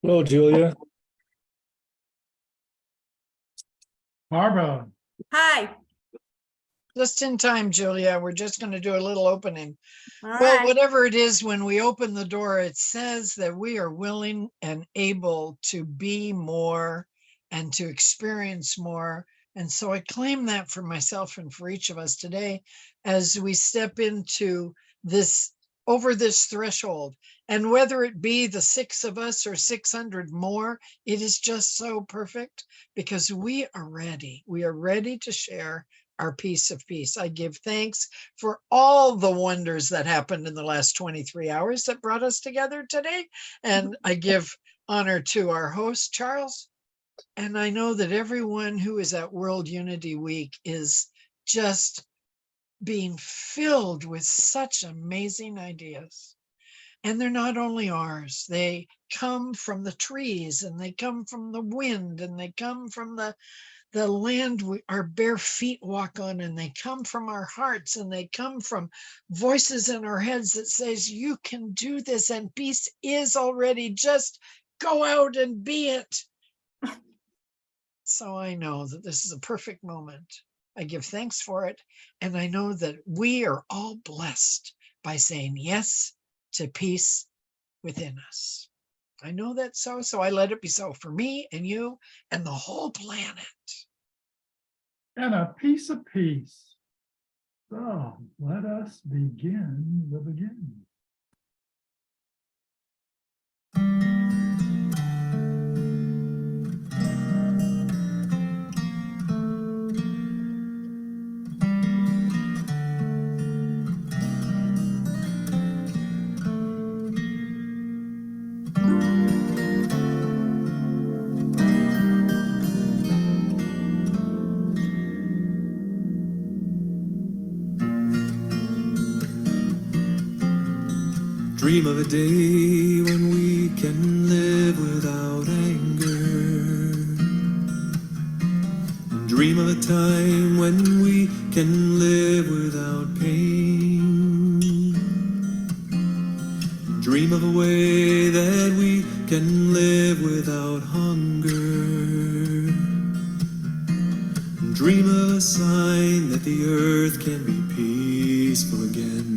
Hello, Julia. Barbara, Hi. Just in time, Julia. We're just going to do a little opening. All Well, right. whatever it is, when we open the door, it says that we are willing and able to be more and to experience more. And so I claim that for myself and for each of us today as we step into this, over this threshold. And whether it be the 6 of us or 600 more, it is just so perfect because we are ready. We are ready to share our piece of peace. I give thanks for all the wonders that happened in the last 23 hours that brought us together today. And I give honor to our host, Charles. And I know that everyone who is at World Unity Week is just being filled with such amazing ideas. And they're not only ours, they come from the trees and they come from the wind and they come from the land our bare feet walk on, and they come from our hearts, and they come from voices in our heads that says, you can do this, and peace is already, just go out and be it. So I know that this is a perfect moment. I give thanks for it. And I know that we are all blessed by saying yes to peace within us. I know that so I let it be so for me and you and the whole planet. and a piece of peace. So let us begin the beginning. Dream of a day when we can live without anger. Dream of a time when we can live without pain. Dream of a way that we can live without hunger. Dream of a sign that the earth can be peaceful again.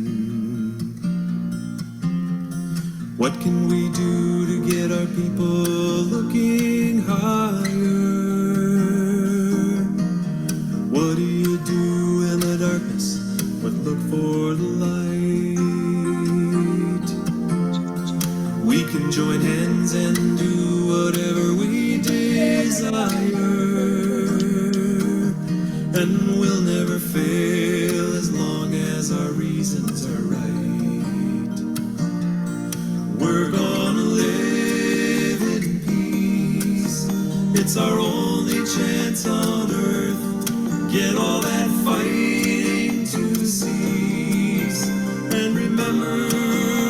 What can we do to get our people looking higher? What do you do in the darkness but look for the light? We can join hands and do whatever we desire, and we'll never fail as long as our reasons are right. We're gonna live in peace. It's our only chance on earth. Get all that fighting to cease and remember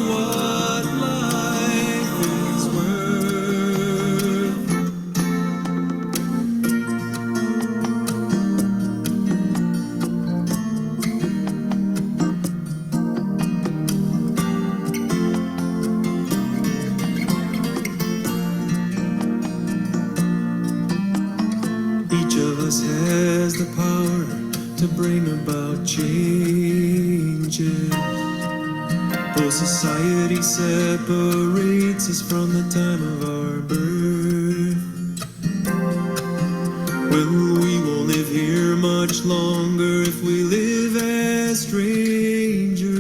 what life is worth. Each of us has the power to bring about changes. Though society separates us from the time of our birth, well, we won't live here much longer if we live as strangers,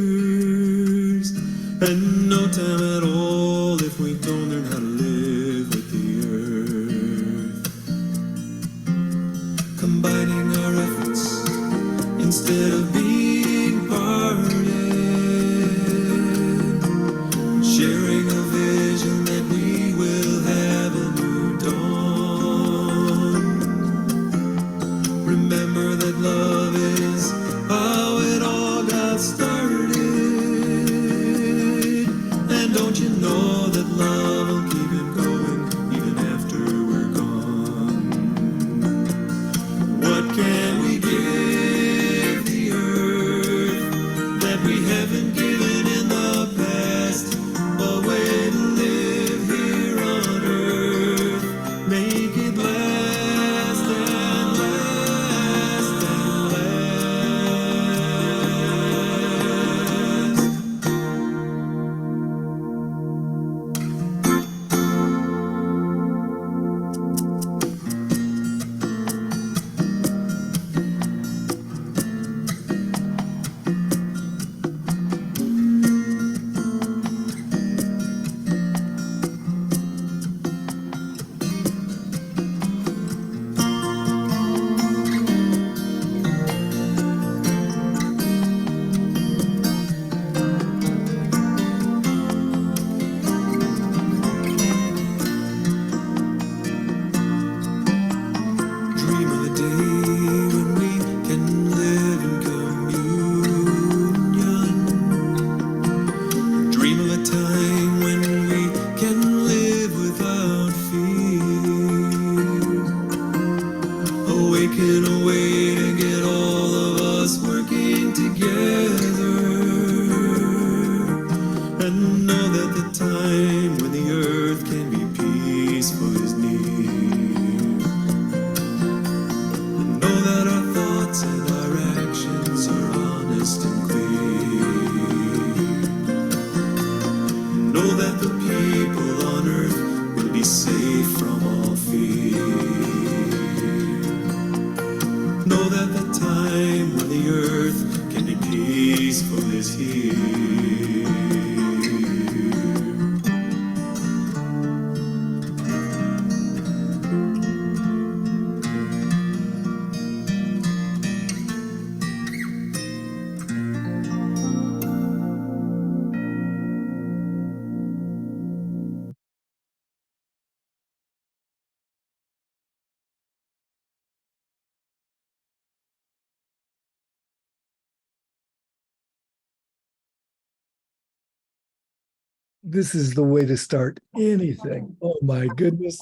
and no time at all if we don't learn how to live with the earth. Combining our efforts instead of being parted, sharing a vision that we will have a new dawn. Remember that love is how it all got started, and don't you know that love time when the earth can be peaceful is near. And know that our thoughts and our actions are honest and clear. Know that the people on earth will be safe from all fear. Know that the time when the earth can be peaceful is here. This is the way to start anything. Oh my goodness.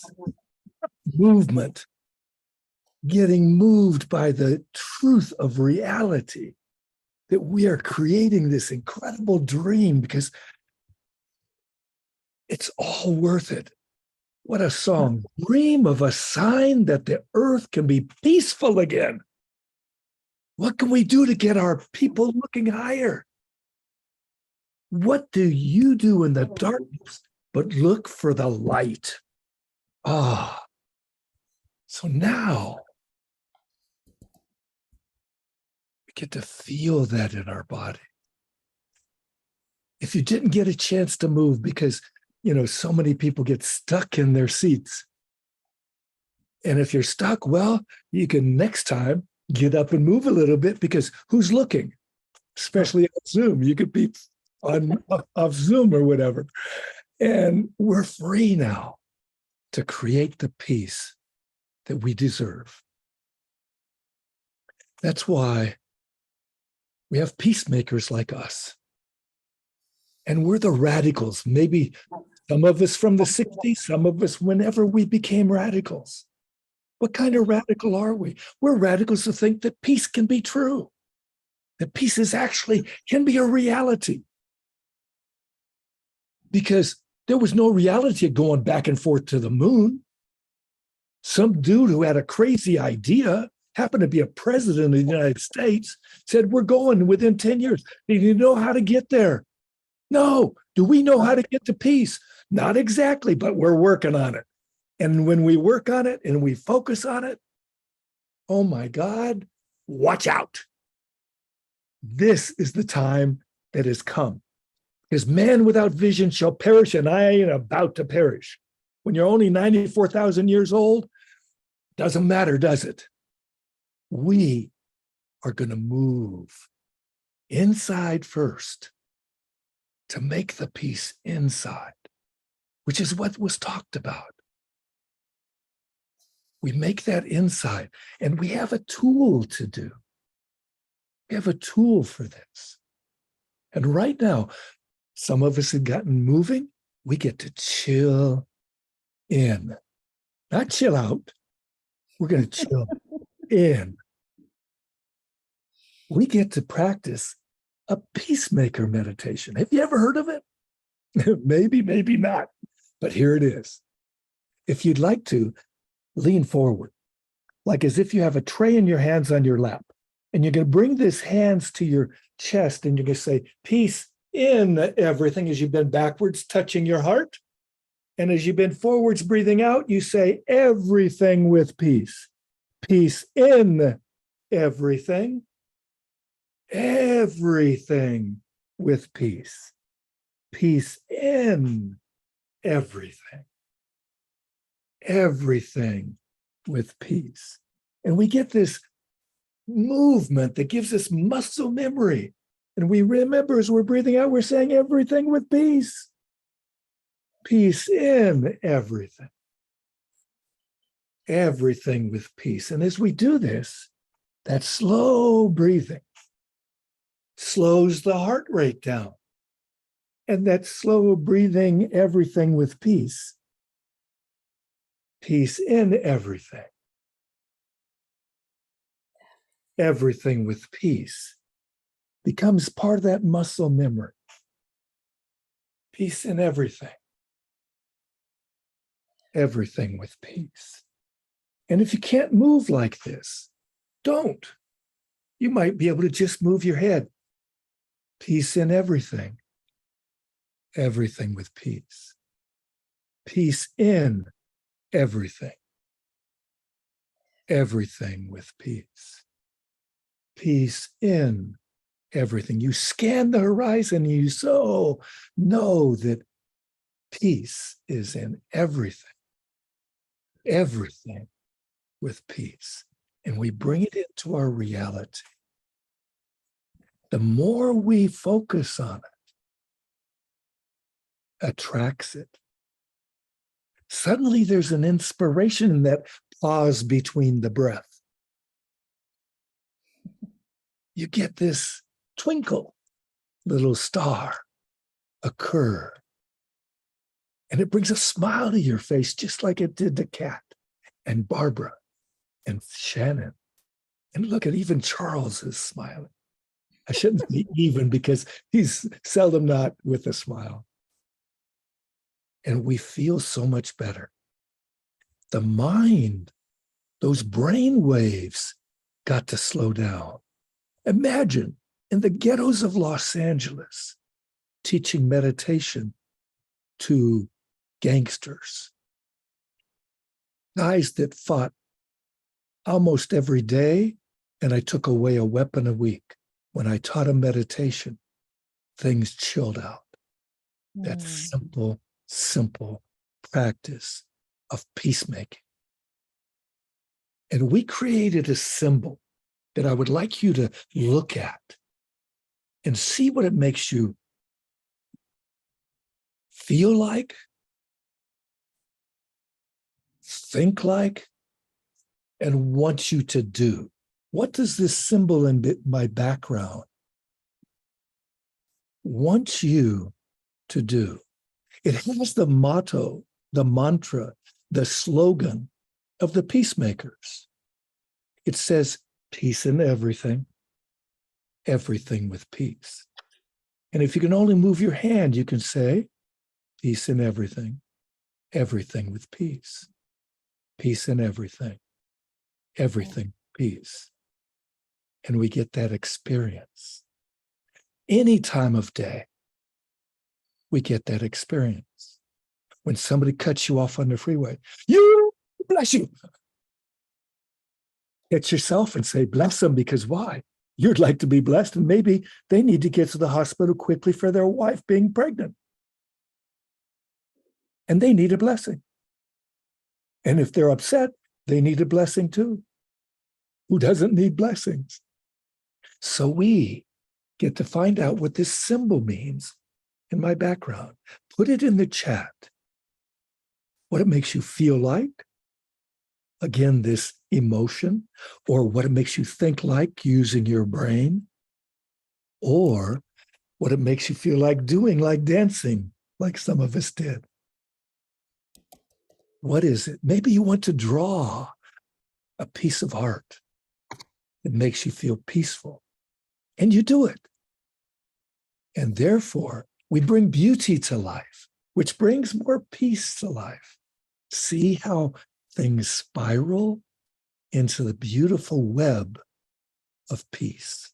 Movement. Getting moved by the truth of reality that we are creating this incredible dream because it's all worth it. What a song. Dream of a sign that the earth can be peaceful again. What can we do to get our people looking higher? What do you do in the darkness but look for the light? Ah, so now we get to feel that in our body. If you didn't get a chance to move because, so many people get stuck in their seats. And if you're stuck, well, you can next time get up and move a little bit because who's looking? Especially on Zoom. You could be off Zoom or whatever. And we're free now to create the peace that we deserve. That's why we have peacemakers like us. And we're the radicals. Maybe some of us from the 60s, some of us whenever we became radicals. What kind of radical are we? We're radicals to think that peace can be true, that peace is actually can be a reality. Because there was no reality of going back and forth to the moon. Some dude who had a crazy idea, happened to be a president of the United States, said, we're going within 10 years. Do you know how to get there? No. Do we know how to get to peace? Not exactly, but we're working on it. And when we work on it and we focus on it, oh my God, watch out. This is the time that has come. Because man without vision shall perish, and I ain't about to perish. When you're only 94,000 years old, doesn't matter, does it? We are going to move inside first to make the peace inside, which is what was talked about. We make that inside, and we have a tool to do. We have a tool for this. And right now, some of us have gotten moving. We get to chill in, not chill out. We're going to chill in. We get to practice a peacemaker meditation. Have you ever heard of it? Maybe, maybe not. But here it is. If you'd like to, lean forward, like as if you have a tray in your hands on your lap. And you're going to bring these hands to your chest and you're going to say, peace in everything as you bend backwards, touching your heart. And as you bend forwards, breathing out, you say everything with peace. Peace in everything. Everything with peace. Peace in everything. Everything with peace. And we get this movement that gives us muscle memory. And we remember as we're breathing out, we're saying everything with peace. Peace in everything. Everything with peace. And as we do this, that slow breathing slows the heart rate down. And that slow breathing, everything with peace. Peace in everything. Everything with peace becomes part of that muscle memory. Peace in everything. Everything with peace. And if you can't move like this, don't. You might be able to just move your head. Peace in everything. Everything with peace. Peace in everything. Everything with peace. Peace in everything. You scan the horizon, you so know that peace is in everything. Everything with peace. And we bring it into our reality. The more we focus on it, attracts it. Suddenly there's an inspiration in that pause between the breath. You get this twinkle, little star occur. And it brings a smile to your face, just like it did to Kat and Barbara and Shannon. And look at even Charles is smiling. I shouldn't say even because he's seldom not with a smile. And we feel so much better. The mind, those brain waves got to slow down. Imagine in the ghettos of Los Angeles, teaching meditation to gangsters, guys that fought almost every day, and I took away a weapon a week. When I taught them meditation, things chilled out. That simple practice of peacemaking. And we created a symbol that I would like you to look at and see what it makes you feel like, think like, and want you to do. What does this symbol in my background want you to do? It has the motto, the mantra, the slogan of the peacemakers. It says, peace in everything, everything with peace. And if you can only move your hand, you can say, peace in everything, everything with peace. Peace in everything, everything, peace. And we get that experience. Any time of day, we get that experience. When somebody cuts you off on the freeway, you bless you. Hit yourself and say, bless them, because why? You'd like to be blessed, and maybe they need to get to the hospital quickly for their wife being pregnant. And they need a blessing. And if they're upset, they need a blessing too. Who doesn't need blessings? So we get to find out what this symbol means in my background. Put it in the chat. What it makes you feel like. Again, this emotion, or what it makes you think like using your brain, or what it makes you feel like doing, like dancing, like some of us did. What is it? Maybe you want to draw a piece of art that makes you feel peaceful, and you do it. And therefore, we bring beauty to life, which brings more peace to life. See how things spiral into the beautiful web of peace.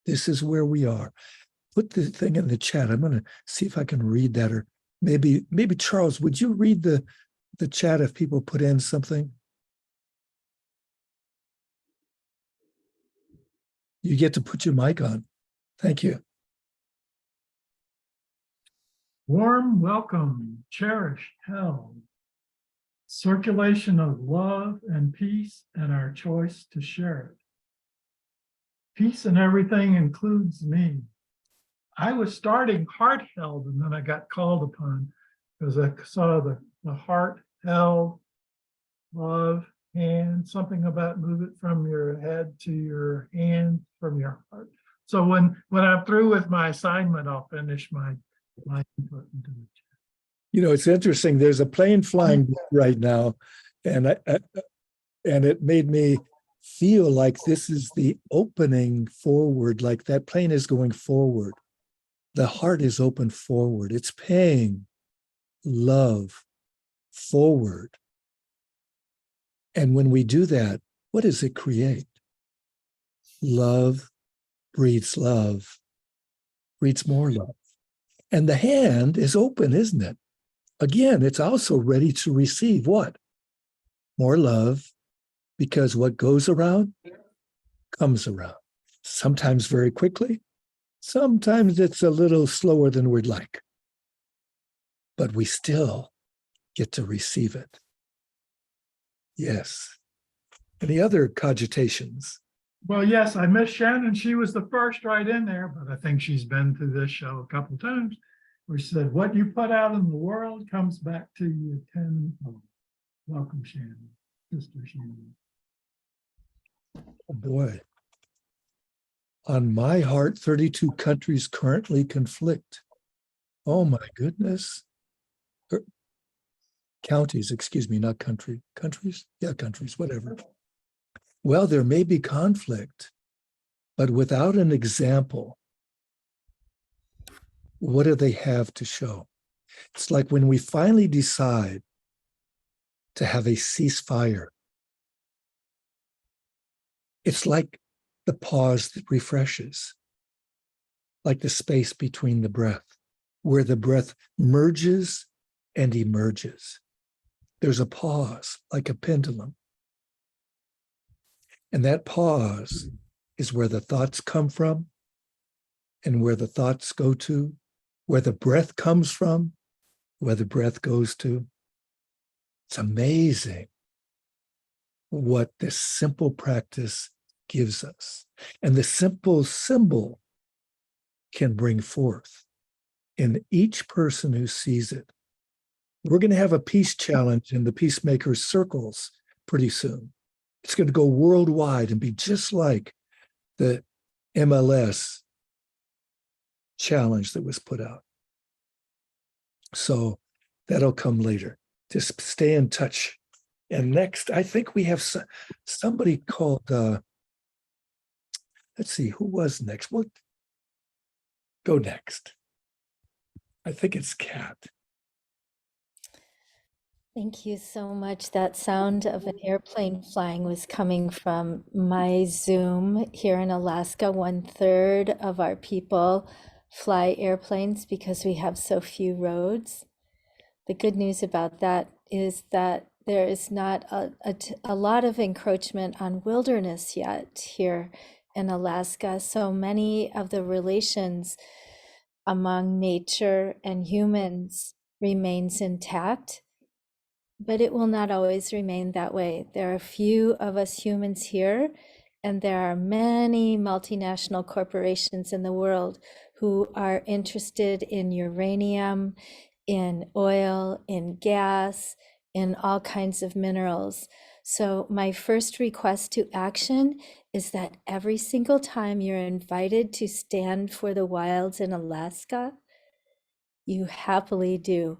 This is where we are. Put the thing in the chat. I'm going to see if I can read that, or maybe Charles, would you read the chat if people put in something? You get to put your mic on. Thank you. Warm welcome, cherished, held. Circulation of love and peace and our choice to share it. Peace in everything includes me. I was starting heart held, and then I got called upon because I saw the heart held, love, and something about move it from your head to your hand from your heart. So when I'm through with my assignment, I'll finish my input into the chat. You know, it's interesting. There's a plane flying right now, and and it made me feel like this is the opening forward, like that plane is going forward. The heart is open forward. It's paying love forward. And when we do that, what does it create? Love breeds more love. And the hand is open, isn't it? Again, it's also ready to receive what? More love, because what goes around comes around. Sometimes very quickly, sometimes it's a little slower than we'd like, but we still get to receive it. Yes. Any other cogitations? Well, yes, I miss Shannon. She was the first right in there, but I think she's been to this show a couple of times where she said, what you put out in the world comes back to you tenfold. Welcome, Shannon, Sister Shannon. Oh boy. On my heart, 32 countries currently conflict. Oh my goodness. Counties, excuse me, not country. Countries? Yeah, countries, whatever. Well, there may be conflict, but without an example, what do they have to show? It's like when we finally decide to have a ceasefire, it's like the pause that refreshes, like the space between the breath, where the breath merges and emerges. There's a pause, like a pendulum. And that pause is where the thoughts come from and where the thoughts go to, where the breath comes from, where the breath goes to. It's amazing what this simple practice gives us. And the simple symbol can bring forth in each person who sees it. We're going to have a peace challenge in the Peacemakers circles pretty soon. It's going to go worldwide and be just like the MLS challenge that was put out. So that'll come later. Just stay in touch. And next, I think we have somebody called, let's see, who was next? What? Go next. I think it's Kat. Thank you so much. That sound of an airplane flying was coming from my Zoom here in Alaska. 1/3 of our people fly airplanes because we have so few roads. The good news about that is that there is not a lot of encroachment on wilderness yet here in Alaska. So many of the relations among nature and humans remains intact. But it will not always remain that way. There are a few of us humans here, and there are many multinational corporations in the world who are interested in uranium, in oil, in gas, in all kinds of minerals. So my first request to action is that every single time you're invited to stand for the wilds in Alaska, you happily do.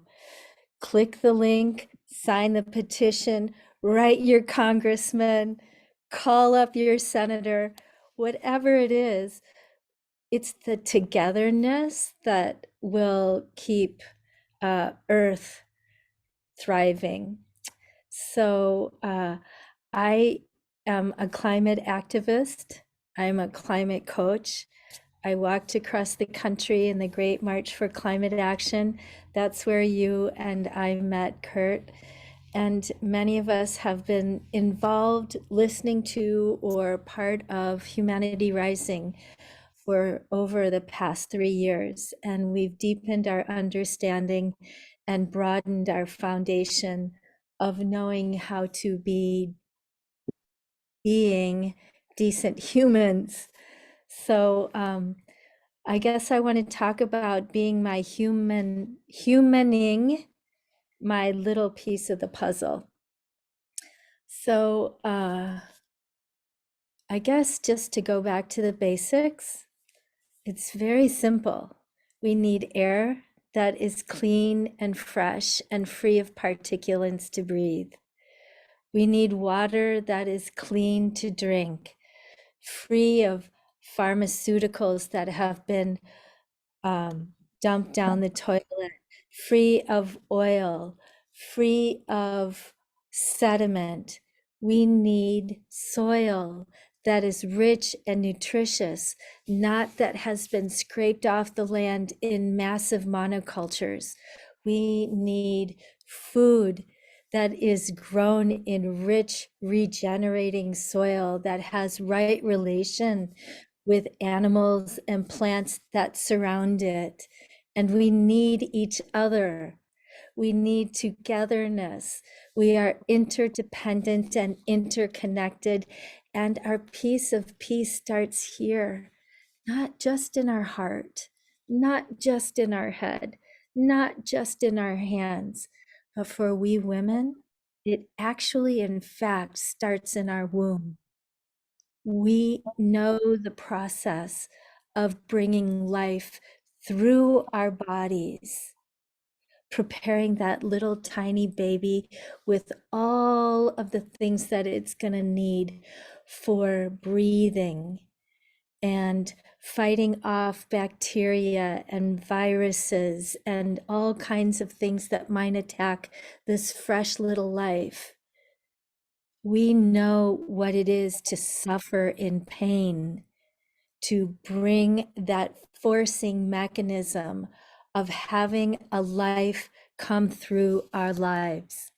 Click the link, sign the petition, write your congressman, call up your senator, whatever it is. It's the togetherness that will keep Earth thriving. So I am a climate activist. I'm a climate coach. I walked across the country in the Great March for Climate Action. That's where you and I met, Kurt. And many of us have been involved listening to or part of Humanity Rising for over the past 3 years. And we've deepened our understanding and broadened our foundation of knowing how to be being decent humans. So I guess I want to talk about being my humaning my little piece of the puzzle. So I guess just to go back to the basics, it's very simple. We need air that is clean and fresh and free of particulates to breathe. We need water that is clean to drink, free of pharmaceuticals that have been dumped down the toilet, free of oil, free of sediment. We need soil that is rich and nutritious, not that has been scraped off the land in massive monocultures. We need food that is grown in rich, regenerating soil that has right relation with animals and plants that surround it. And we need each other. We need togetherness. We are interdependent and interconnected. And our piece of peace starts here, not just in our heart, not just in our head, not just in our hands, but for we women, it actually, in fact, starts in our womb. We know the process of bringing life through our bodies, preparing that little tiny baby with all of the things that it's going to need for breathing and fighting off bacteria and viruses and all kinds of things that might attack this fresh little life. We know what it is to suffer in pain, to bring that forcing mechanism of having a life come through our lives.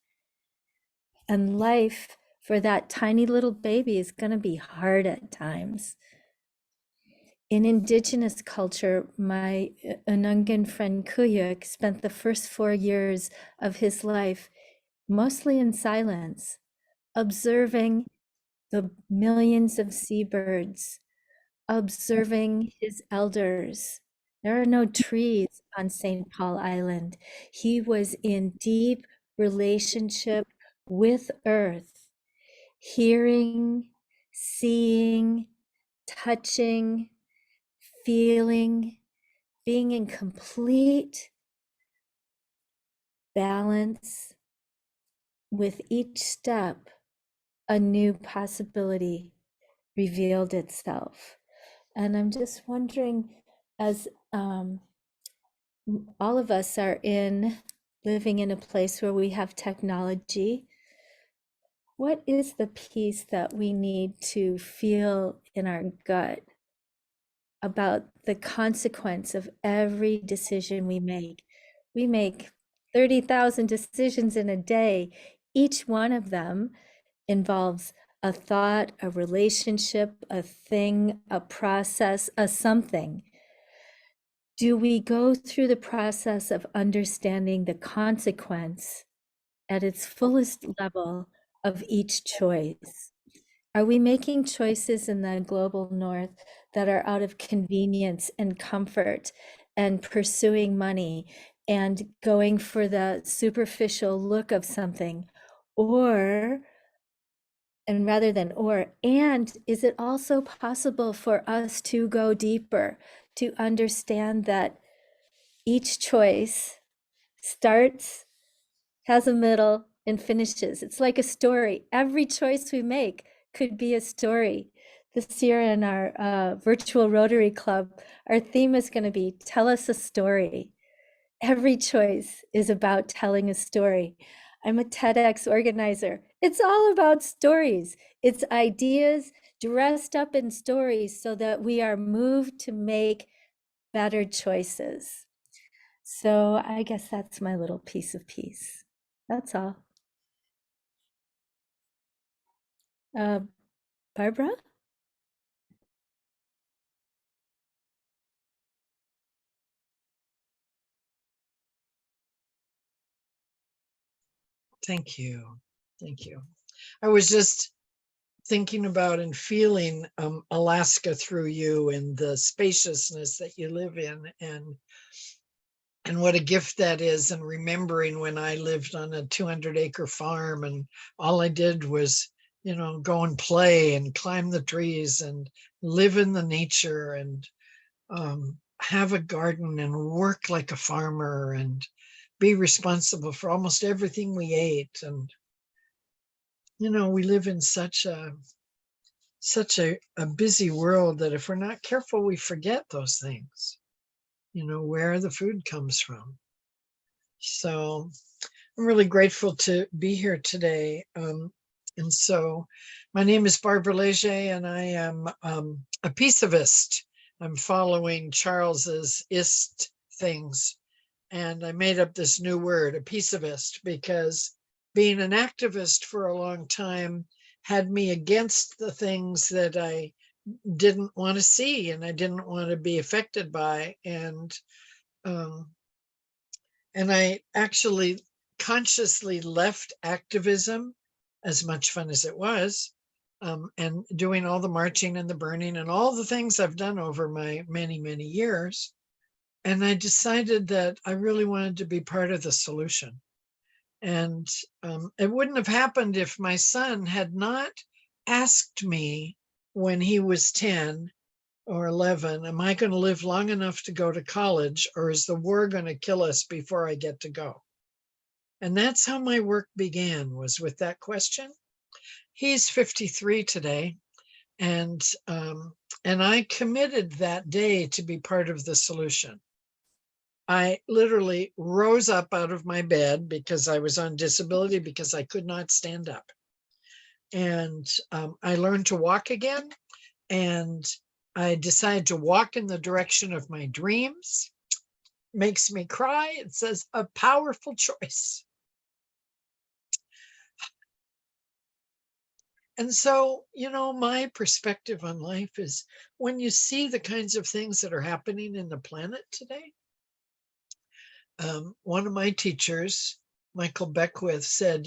And life for that tiny little baby is going to be hard at times. In indigenous culture, my Anungan friend Kuyuk spent the first 4 years of his life mostly in silence, observing the millions of seabirds, observing his elders. There are no trees on St. Paul Island. He was in deep relationship with Earth, hearing, seeing, touching, feeling, being in complete balance. With each step, a new possibility revealed itself. And I'm just wondering, as all of us are living in a place where we have technology, what is the peace that we need to feel in our gut about the consequence of every decision we make? We make 30,000 decisions in a day. Each one of them involves a thought, a relationship, a thing, a process, a something. Do we go through the process of understanding the consequence at its fullest level of each choice? Are we making choices in the global north that are out of convenience and comfort and pursuing money and going for the superficial look of something? And is it also possible for us to go deeper, to understand that each choice starts, has a middle, and finishes? It's like a story. Every choice we make could be a story. This year in our virtual Rotary Club, our theme is going to be Tell Us a Story. Every choice is about telling a story. I'm a TEDx organizer. It's all about stories. It's ideas dressed up in stories so that we are moved to make better choices. So I guess that's my little piece of peace. That's all. Barbara? Thank you. Thank you. I was just thinking about and feeling Alaska through you and the spaciousness that you live in, and what a gift that is. And remembering when I lived on a 200-acre farm and all I did was, go and play and climb the trees and live in the nature and have a garden and work like a farmer and be responsible for almost everything we ate. And we live in such a busy world that if we're not careful, we forget those things. where the food comes from. So I'm really grateful to be here today. And so my name is Barbara Leger, and I am a peaceivist. I'm following Charles's ist things. And I made up this new word, a peaceivist, because being an activist for a long time had me against the things that I didn't want to see and I didn't want to be affected by. And I actually consciously left activism, as much fun as it was, and doing all the marching and the burning and all the things I've done over my many, many years. And I decided that I really wanted to be part of the solution. And it wouldn't have happened if my son had not asked me when he was 10 or 11, am I going to live long enough to go to college, or is the war going to kill us before I get to go? And that's how my work began, was with that question. He's 53 today. And I committed that day to be part of the solution. I literally rose up out of my bed because I was on disability, because I could not stand up. And I learned to walk again. And I decided to walk in the direction of my dreams. Makes me cry. It says a powerful choice. And so, my perspective on life is when you see the kinds of things that are happening in the planet today. One of my teachers, Michael Beckwith, said,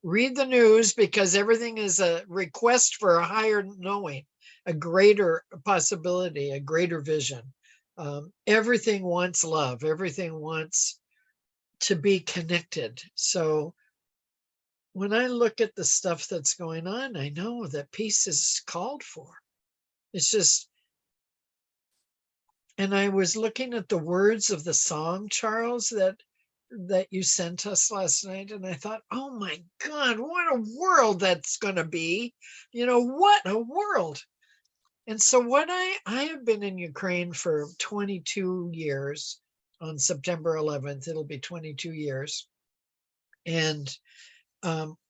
read the news, because everything is a request for a higher knowing, a greater possibility, a greater vision. Everything wants love. Everything wants to be connected. So when I look at the stuff that's going on, I know that peace is called for. It's just, and I was looking at the words of the song, Charles, that you sent us last night, and I thought, oh my God, what a world that's going to be. What a world. And so I have been in Ukraine for 22 years. On September 11th, it'll be 22 years. And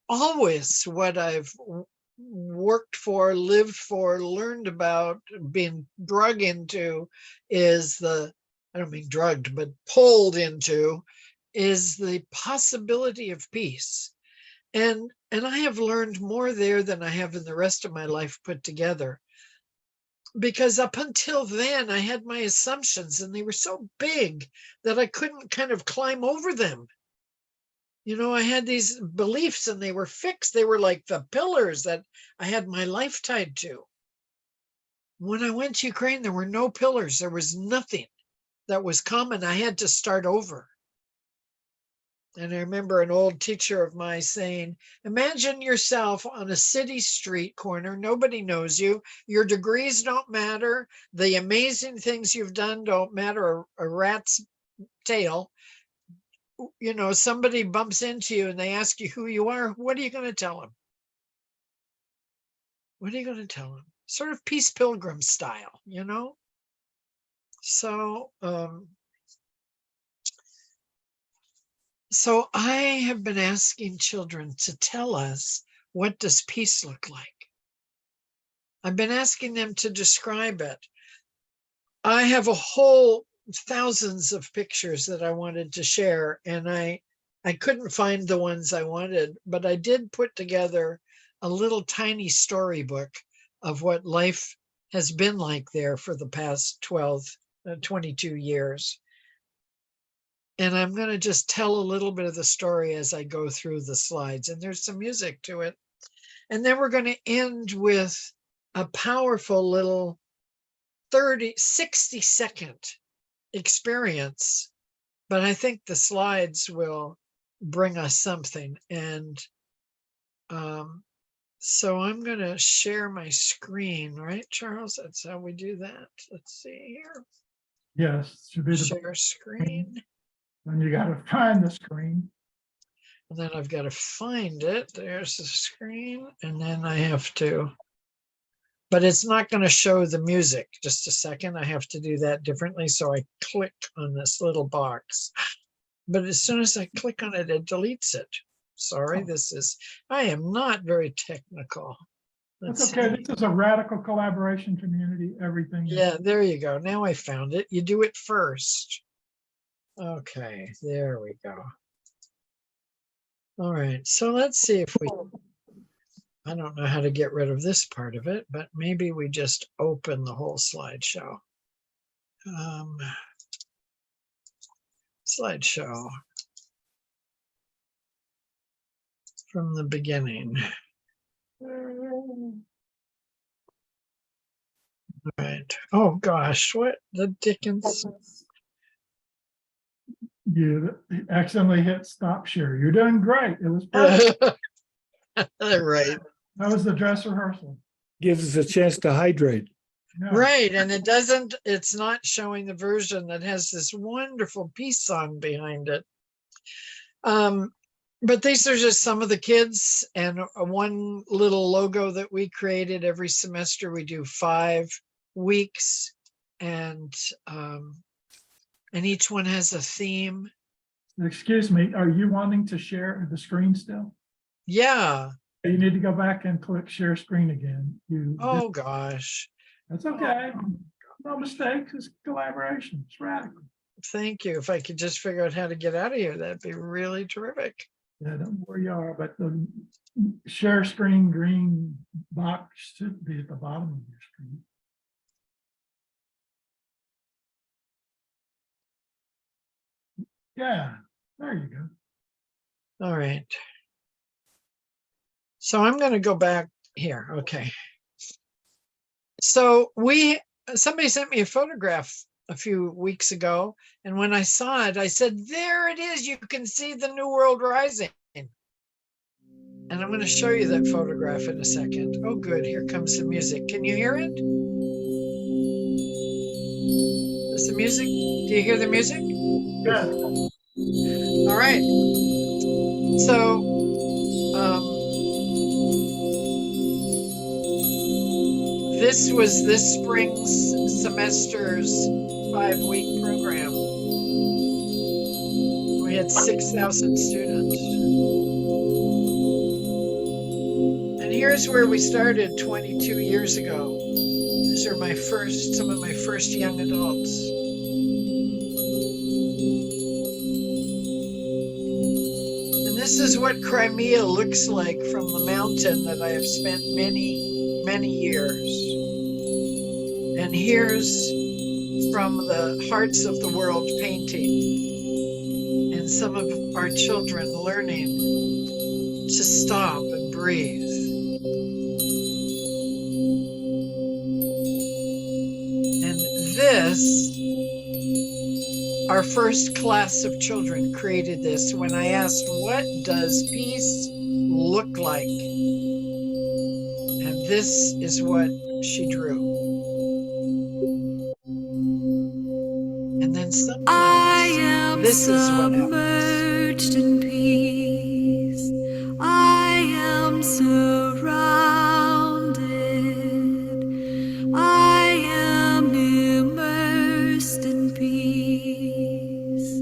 always what I've worked for, lived for, learned about, been drug into is I don't mean drugged, but pulled into, is the possibility of peace. And I have learned more there than I have in the rest of my life put together. Because up until then, I had my assumptions, and they were so big that I couldn't kind of climb over them. I had these beliefs, and they were fixed. They were like the pillars that I had my life tied to. When I went to Ukraine, there were no pillars. There was nothing that was common. I had to start over. And I remember an old teacher of mine saying, imagine yourself on a city street corner. Nobody knows you. Your degrees don't matter. The amazing things you've done don't matter a rat's tail. Somebody bumps into you and they ask you who you are. What are you going to tell them? What are you going to tell them? Sort of Peace Pilgrim style, So, So I have been asking children to tell us, what does peace look like? I've been asking them to describe it. I have a whole thousands of pictures that I wanted to share, and I couldn't find the ones I wanted, but I did put together a little tiny storybook of what life has been like there for the past 22 years. And I'm going to just tell a little bit of the story as I go through the slides. And there's some music to it. And then we're going to end with a powerful little 60-second experience. But I think the slides will bring us something. And so I'm going to share my screen, right, Charles? That's how we do that. Let's see here. Yes, should be the Share screen. and you got to find the screen. And then I've got to find it. There's the screen. And then I have to but it's not going to show the music. Just a second, I have to do that differently. So I click on this little box, but as soon as I click on it, it deletes it. Sorry, I am not very technical. That's Let's okay. see. This is a radical collaboration community. Everything. Yeah, there you go. Now I found it. You do it first. Okay, there we go. All right, so let's see if I don't know how to get rid of this part of it, but maybe we just open the whole slideshow. Slideshow from the beginning. All right. Oh gosh, what the dickens? You accidentally hit stop share. You're doing great. It was perfect. Right. That was the dress rehearsal. Gives us a chance to hydrate. Yeah. Right, and it's not showing the version that has this wonderful peace song behind it. But these are just some of the kids, and one little logo that we created. Every semester we do 5 weeks, and each one has a theme. Excuse me, are you wanting to share the screen still? Yeah. You need to go back and click share screen again. Oh gosh. That's okay. No mistakes. It's collaboration. It's radical. Thank you. If I could just figure out how to get out of here, that'd be really terrific. Yeah, I don't know where you are, but the share screen green box should be at the bottom of your screen. Yeah, there you go. All right. So I'm going to go back here. Okay. So somebody sent me a photograph a few weeks ago, and when I saw it, I said, there it is. You can see the New World Rising. And I'm going to show you that photograph in a second. Oh, good. Here comes the music. Can you hear it? Is the music? Do you hear the music? Yeah. All right. So, this was this spring's semester's 5-week program. We had 6,000 students. And here's where we started 22 years ago. These are some of my first young adults. And this is what Crimea looks like from the mountain that I have spent many, many years. And here's from the Hearts of the World painting, and some of our children learning to stop and breathe. And this, our first class of children created this when I asked, what does peace look like? And this is what she drew. And then sometimes this is what happens. In peace. I am surrounded. I am immersed in peace.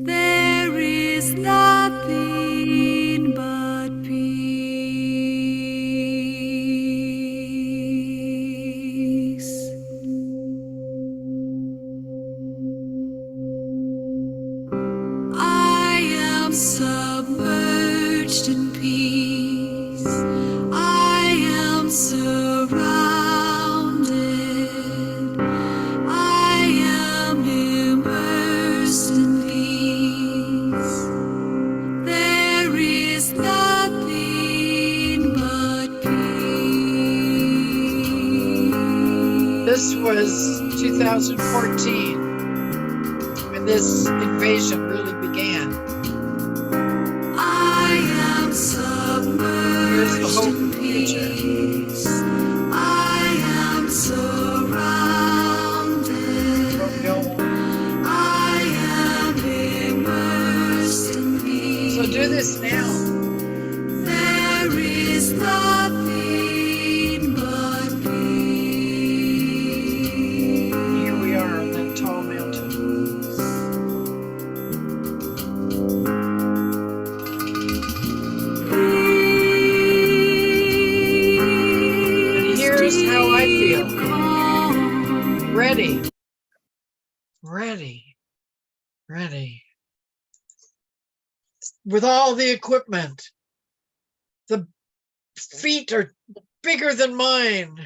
There is nothing but peace. I am submerged in peace. I am surrounded. I am immersed in peace. There is nothing but peace. This was 2014 when this invasion really began. I am Here's the submerged hope in of the future. peace. I am surrounded. I am immersed in peace. So do this now. There is nothing but peace. with all the equipment. The feet are bigger than mine,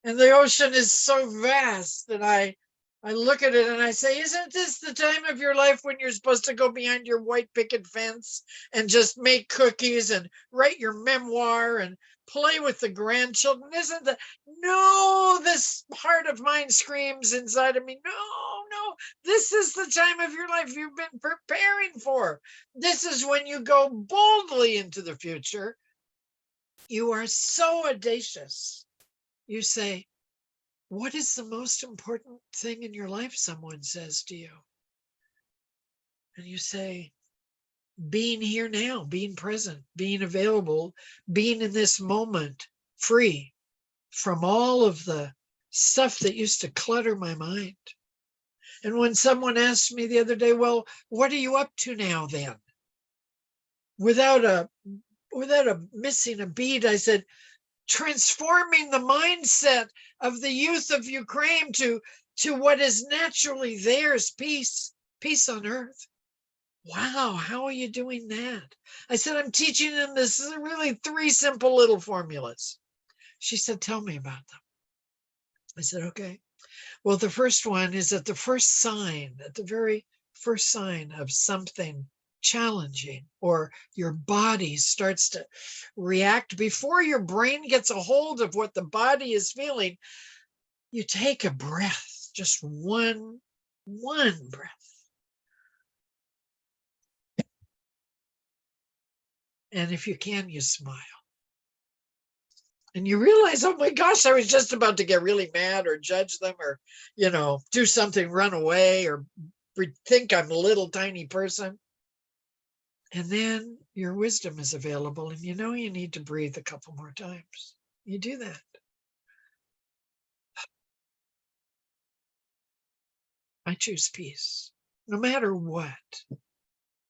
and the ocean is so vast that I look at it and I say, isn't this the time of your life when you're supposed to go behind your white picket fence and just make cookies and write your memoir and play with the grandchildren? Isn't that? No, this part of mine screams inside of me, no, this is the time of your life you've been preparing for. This is when you go boldly into the future. You are so audacious. You say, what is the most important thing in your life? Someone says to you. And you say, being here now, being present, being available, being in this moment, free from all of the stuff that used to clutter my mind. And when someone asked me the other day, well, what are you up to now then? Without a missing a beat, I said, transforming the mindset of the youth of Ukraine to what is naturally theirs, peace on earth. Wow, how are you doing that? I said, I'm teaching them this is really 3 simple little formulas. She said, tell me about them. I said, okay. Well, the first one is at the very first sign of something challenging, or your body starts to react before your brain gets a hold of what the body is feeling, you take a breath, just one breath. And if you can, you smile. And you realize, oh my gosh, I was just about to get really mad or judge them or, do something, run away or think I'm a little tiny person. And then your wisdom is available and you need to breathe a couple more times. You do that. I choose peace. No matter what,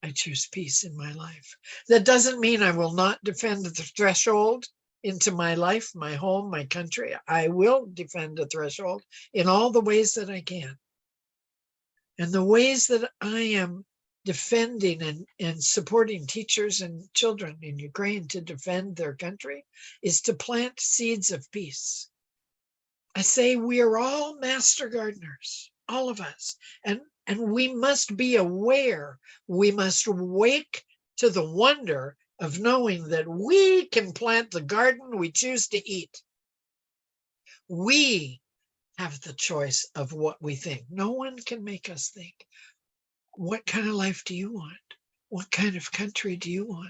I choose peace in my life. That doesn't mean I will not defend the threshold into my life, my home, my country. I will defend the threshold in all the ways that I can. And the ways that I am defending and supporting teachers and children in Ukraine to defend their country is to plant seeds of peace. I say we are all master gardeners, all of us, and we must be aware. We must wake to the wonder of knowing that we can plant the garden we choose to eat. We have the choice of what we think. No one can make us think. What kind of life do you want? What kind of country do you want?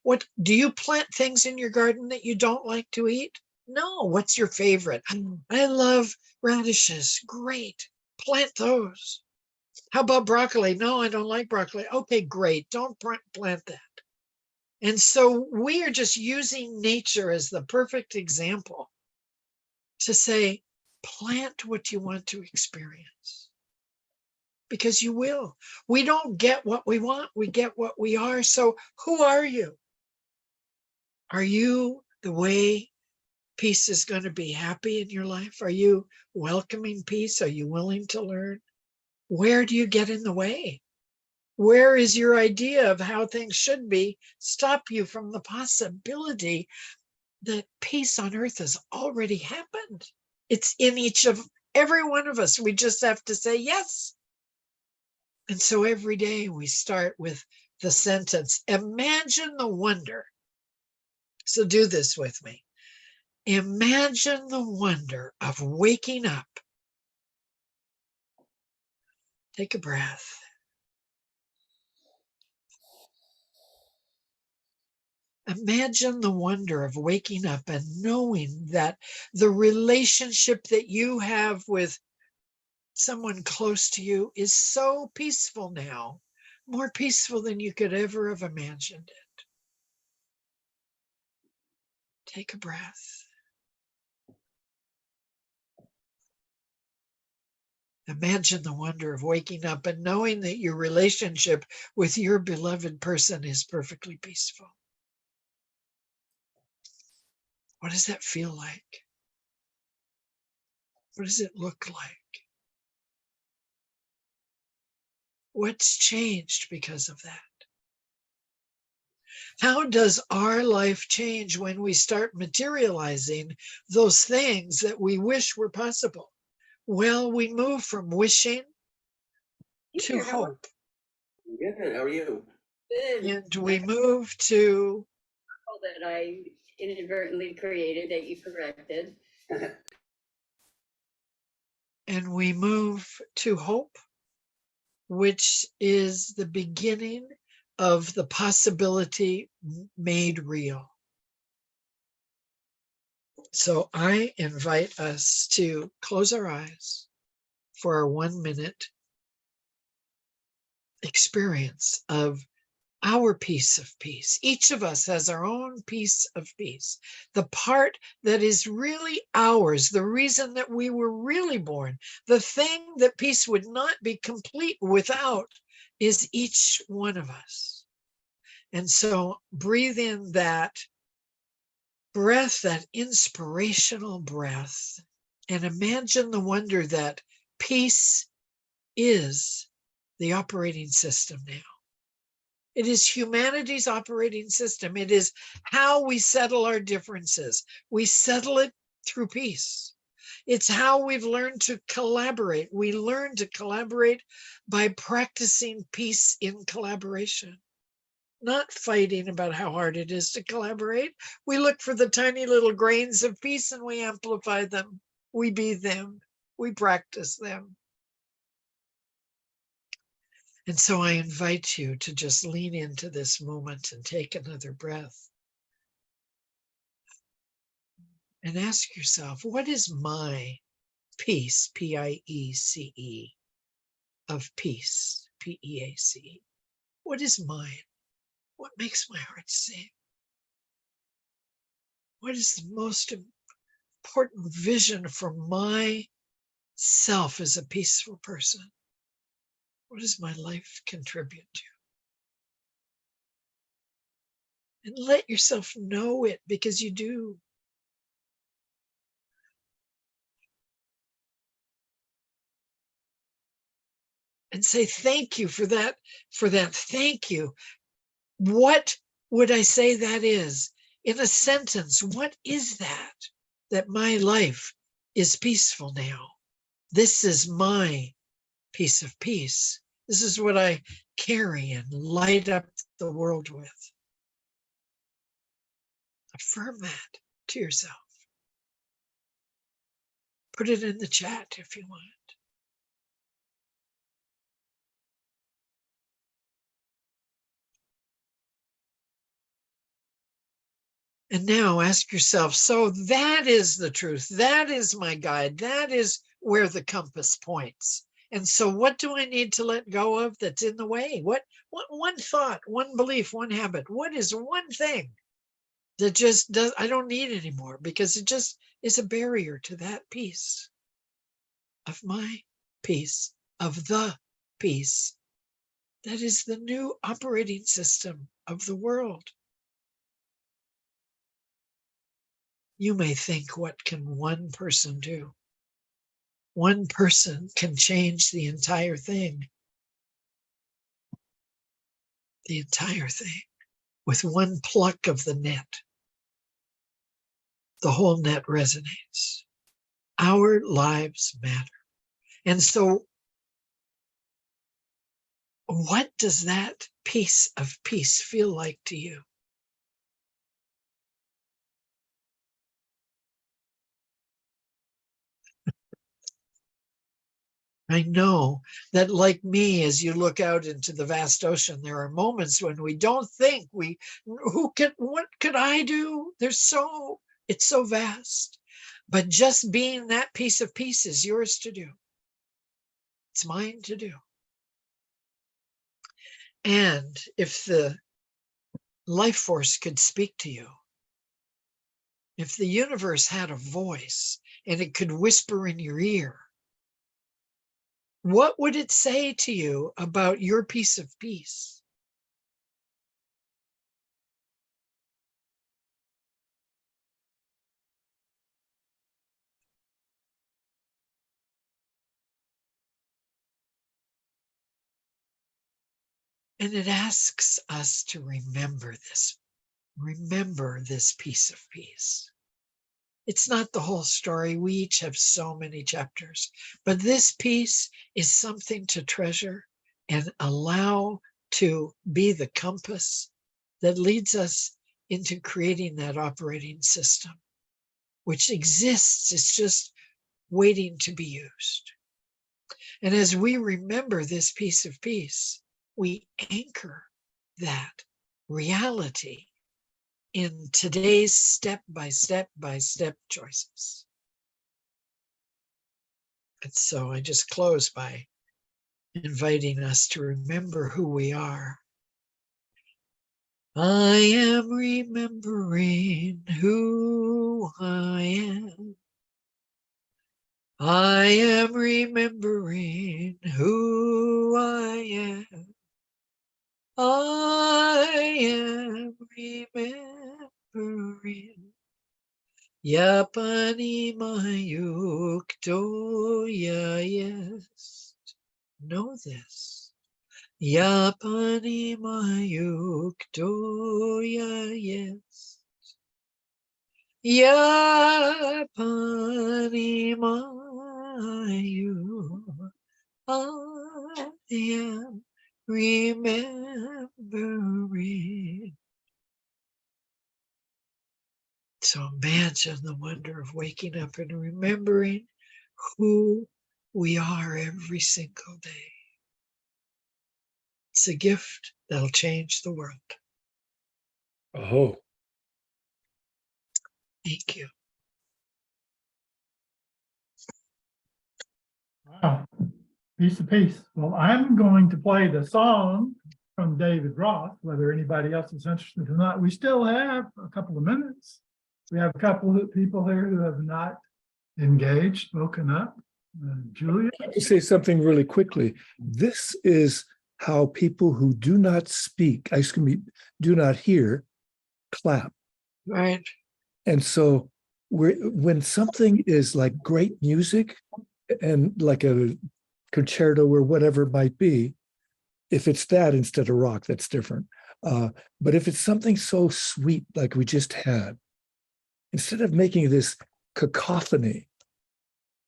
What do you plant things in your garden that you don't like to eat? No. What's your favorite? I love radishes. Great. Plant those. How about broccoli? No, I don't like broccoli. Okay, great. Don't plant that. And so we are just using nature as the perfect example to say, plant what you want to experience. Because you will. We don't get what we want, we get what we are. So who are you? Are you the way peace is going to be happy in your life? Are you welcoming peace? Are you willing to learn? Where do you get in the way? Where is your idea of how things should be stop you from the possibility that peace on earth has already happened? It's in every one of us. We just have to say yes. And so every day we start with the sentence, imagine the wonder. So do this with me. Imagine the wonder of waking up. Take a breath. Imagine the wonder of waking up and knowing that the relationship that you have with someone close to you is so peaceful now, more peaceful than you could ever have imagined it. Take a breath. Imagine the wonder of waking up and knowing that your relationship with your beloved person is perfectly peaceful. What does that feel like? What does it look like? What's changed because of that? How does our life change when we start materializing those things that we wish were possible? Well, we move from wishing to Here, how are hope, you? Good. How are you? Good. and we move to That I inadvertently created that you corrected. and we move to hope, which is the beginning of the possibility made real. So I invite us to close our eyes for a 1 minute experience of our piece of peace. Each of us has our own piece of peace, the part that is really ours, the reason that we were really born, the thing that peace would not be complete without is each one of us. And so breathe in that breath, that inspirational breath, and imagine the wonder that peace is the operating system now. It is humanity's operating system. It is how we settle our differences. We settle it through peace. It's how we've learned to collaborate. We learn to collaborate by practicing peace in collaboration, not fighting about how hard it is to collaborate. We look for the tiny little grains of peace and we amplify them. We be them. We practice them. And so I invite you to just lean into this moment and take another breath. And ask yourself, what is my peace, P-I-E-C-E, of peace, P-E-A-C-E? What is mine? What makes my heart sing? What is the most important vision for myself as a peaceful person? What does my life contribute to? And let yourself know it, because you do. And say thank you for that, thank you. What would I say that is? In a sentence, what is that my life is peaceful now? This is my piece of peace. This is what I carry and light up the world with. Affirm that to yourself. Put it in the chat if you want. And now ask yourself, so that is the truth. That is my guide. That is where the compass points. And so what do I need to let go of that's in the way? What one thought, one belief, one habit? What is one thing that just does, I don't need anymore, because it just is a barrier to that peace of my peace, of the peace that is the new operating system of the world. You may think, what can one person do? One person can change the entire thing. The entire thing. With one pluck of the net, the whole net resonates. Our lives matter. And so what does that piece of peace feel like to you? I know that, like me, as you look out into the vast ocean, there are moments when we don't think what could I do? It's so vast. But just being that piece of peace is yours to do. It's mine to do. And if the life force could speak to you, if the universe had a voice and it could whisper in your ear, what would it say to you about your piece of peace? And it asks us to remember this piece of peace. It's not the whole story. We each have so many chapters, but this piece is something to treasure and allow to be the compass that leads us into creating that operating system, which exists. It's just waiting to be used. And as we remember this piece of peace, we anchor that reality in today's step by step choices. And so I just close by inviting us to remember who we are. I am remembering who I am. I am remembering who I am. I am remembering. Yapani mayuktoya, yes. Know this. Yapani mayuktoya, yes. Yapani mayu. I am remembering. So imagine the wonder of waking up and remembering who we are every single day. It's a gift that'll change the world. Oh, Thank you. Wow, piece of peace. Well, I'm going to play the song from David Roth, whether anybody else is interested or not. We still have a couple of minutes. We have a couple of people here who have not engaged, spoken up. Julia? I have to say something really quickly. This is how people who do not speak, do not hear, clap. Right. And so when something is like great music and like a concerto or whatever it might be, if it's that instead of rock, that's different. But if it's something so sweet like we just had, instead of making this cacophony,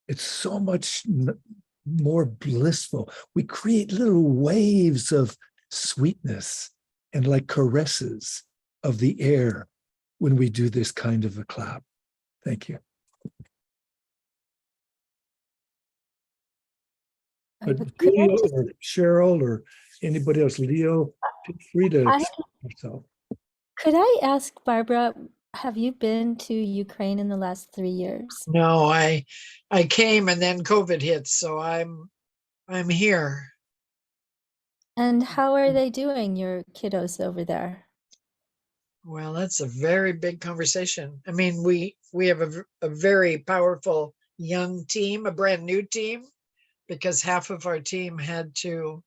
it's so much more blissful. We create little waves of sweetness and like caresses of the air when we do this kind of a clap. Thank you. But Could I Leo just- or Cheryl or anybody else, Leo, feel free to I- express yourself. Could I ask Barbara, have you been to Ukraine in the last 3 years? No, I came and then COVID hit, so I'm here. And how are they doing, your kiddos over there? Well, that's a very big conversation. I mean, we have a very powerful young team, a brand new team, because half of our team had to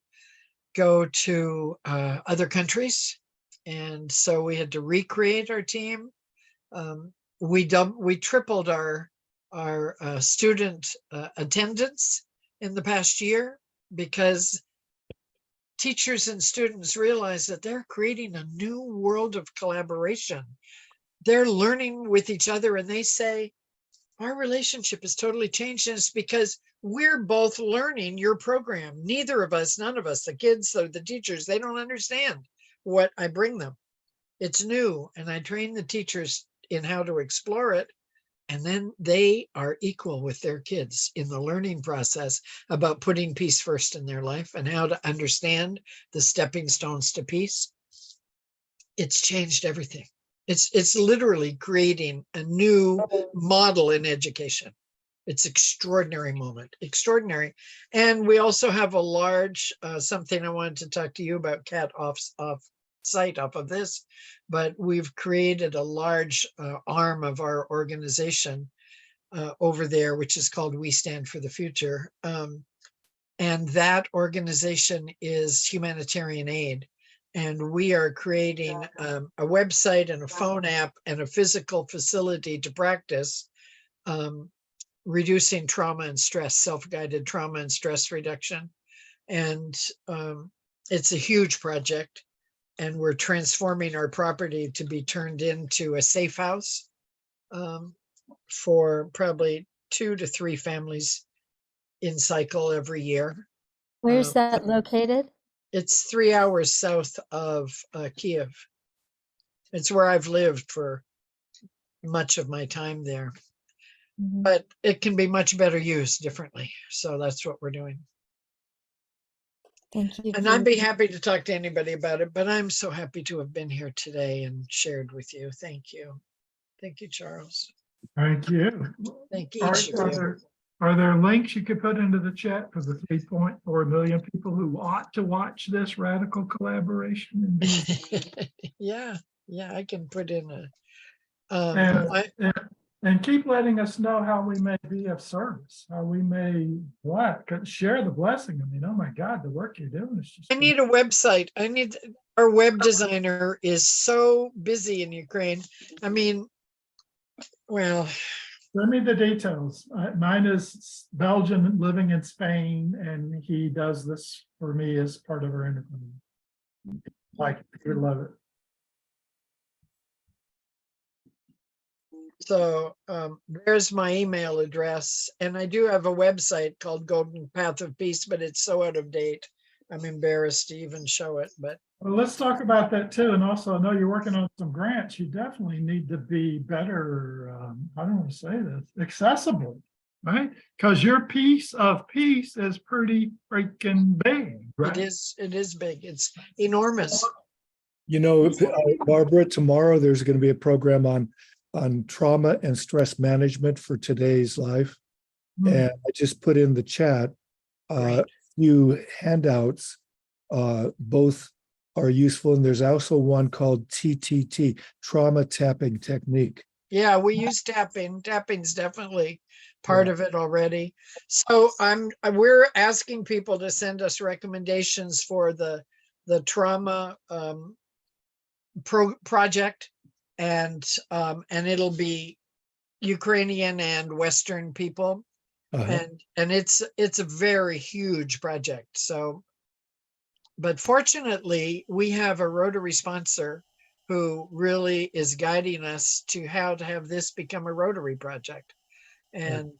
go to other countries, and so we had to recreate our team. We tripled our student attendance in the past year because teachers and students realize that they're creating a new world of collaboration. They're learning with each other, and they say, our relationship has totally changed, and it's because we're both learning your program. Neither of us, none of us, the kids or the teachers, they don't understand what I bring them. It's new, and I train the teachers in how to explore it. And then they are equal with their kids in the learning process about putting peace first in their life and how to understand the stepping stones to peace. It's changed everything. It's literally creating a new model in education. It's extraordinary moment, extraordinary. And we also have a large, something I wanted to talk to you about, Kat, off of this, but we've created a large arm of our organization over there, which is called We Stand for the Future. And that organization is humanitarian aid. And we are creating a website and a phone app and a physical facility to practice reducing trauma and stress, self-guided trauma and stress reduction. And it's a huge project, and we're transforming our property to be turned into a safe house for probably 2 to 3 families in cycle every year. Where's Um, that located? It's 3 hours south of Kiev. It's where I've lived for much of my time there, Mhm. but it can be much better used differently. So that's what we're doing. Thank you. And I'd Julie. be happy to talk to anybody about it, but I'm so happy to have been here today and shared with you. Thank you. Thank you, Charles. Thank you. Thank Are, each of are you. there, are there links you could put into the chat for the 3.4 million people who ought to watch this radical collaboration? And, Yeah, I can put in a, and keep letting us know how we may be of service, how we may share the blessing. I mean, oh my God, the work you're doing is just. I need a website. Our web designer is so busy in Ukraine. I mean, well, Send me the details. Mine is Belgian, living in Spain, and he does this for me as part of our interview. Like, you love it. so there's my email address. And I do have a website called Golden Path of Peace, but it's so out of date. I'm embarrassed to even show it, but Well, let's talk about that too. And also, I know you're working on some grants. You definitely need to be better, I don't want to say this, accessible, right? Because your piece of peace is pretty freaking big, right? it is big. It's enormous. You know, Barbara, tomorrow there's going to be a program on trauma and stress management for today's life. Hmm. And I just put in the chat a few handouts. Both are useful. And there's also one called TTT, trauma tapping technique. Yeah, we use tapping. Tapping's definitely part of it already. So we're asking people to send us recommendations for the trauma project, and it'll be Ukrainian and Western people. Uh-huh. And it's a very huge project. So, but fortunately, we have a Rotary sponsor who really is guiding us to how to have this become a Rotary project. And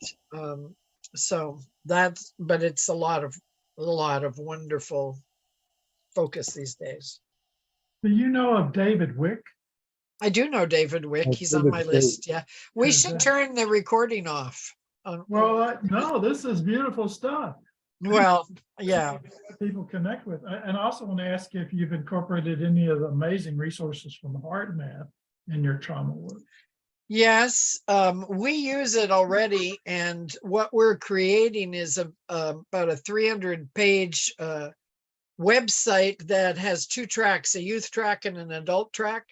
so but it's a lot of wonderful focus these days. Do you know of David Wick? I do know David Wick. Oh, He's on David my Wick. list. Yeah. We Yeah, should that- turn the recording off. Well, no, this is beautiful stuff. Well, yeah. People connect with. And I also want to ask you if you've incorporated any of the amazing resources from HeartMath in your trauma work. Yes, we use it already, and what we're creating is about a 300-page website that has 2 tracks, a youth track and an adult track.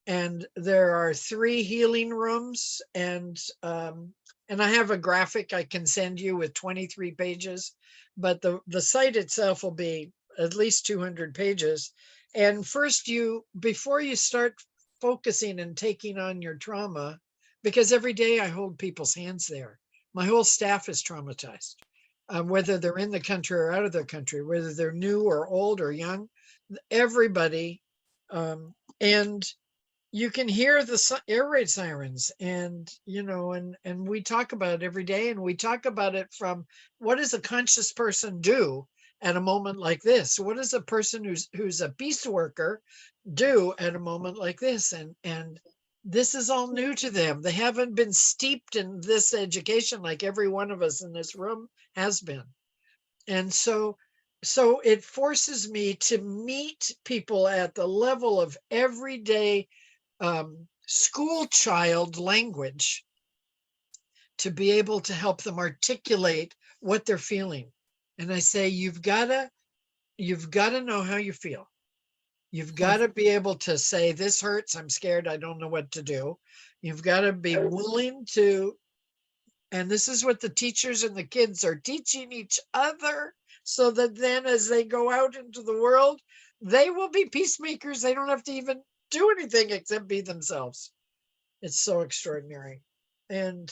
And there are 3 healing rooms, and I have a graphic I can send you with 23 pages, but the site itself will be at least 200 pages. And first, before you start focusing and taking on your trauma, because every day I hold people's hands there. My whole staff is traumatized, whether they're in the country or out of the country, whether they're new or old or young, everybody. And you can hear the air raid sirens, and and we talk about it every day, and we talk about it from what does a conscious person do at a moment like this? What does a person who's a peace worker do at a moment like this? And this is all new to them. They haven't been steeped in this education like every one of us in this room has been. And so it forces me to meet people at the level of everyday school child language, to be able to help them articulate what they're feeling. And I say, you've got to know how you feel. You've got to be able to say, this hurts, I'm scared, I don't know what to do. You've got to be willing to, and this is what the teachers and the kids are teaching each other, so that then as they go out into the world, they will be peacemakers. They don't have to even do anything except be themselves. It's so extraordinary. And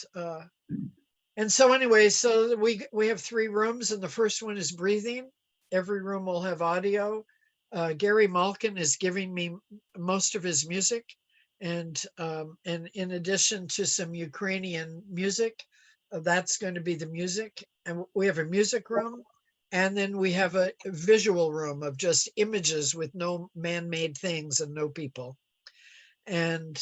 so anyway, so we have 3 rooms, and the first one is breathing. Every room will have audio. Gary Malkin is giving me most of his music. And in addition to some Ukrainian music, that's going to be the music. And we have a music room. And then we have a visual room of just images with no man-made things and no people. And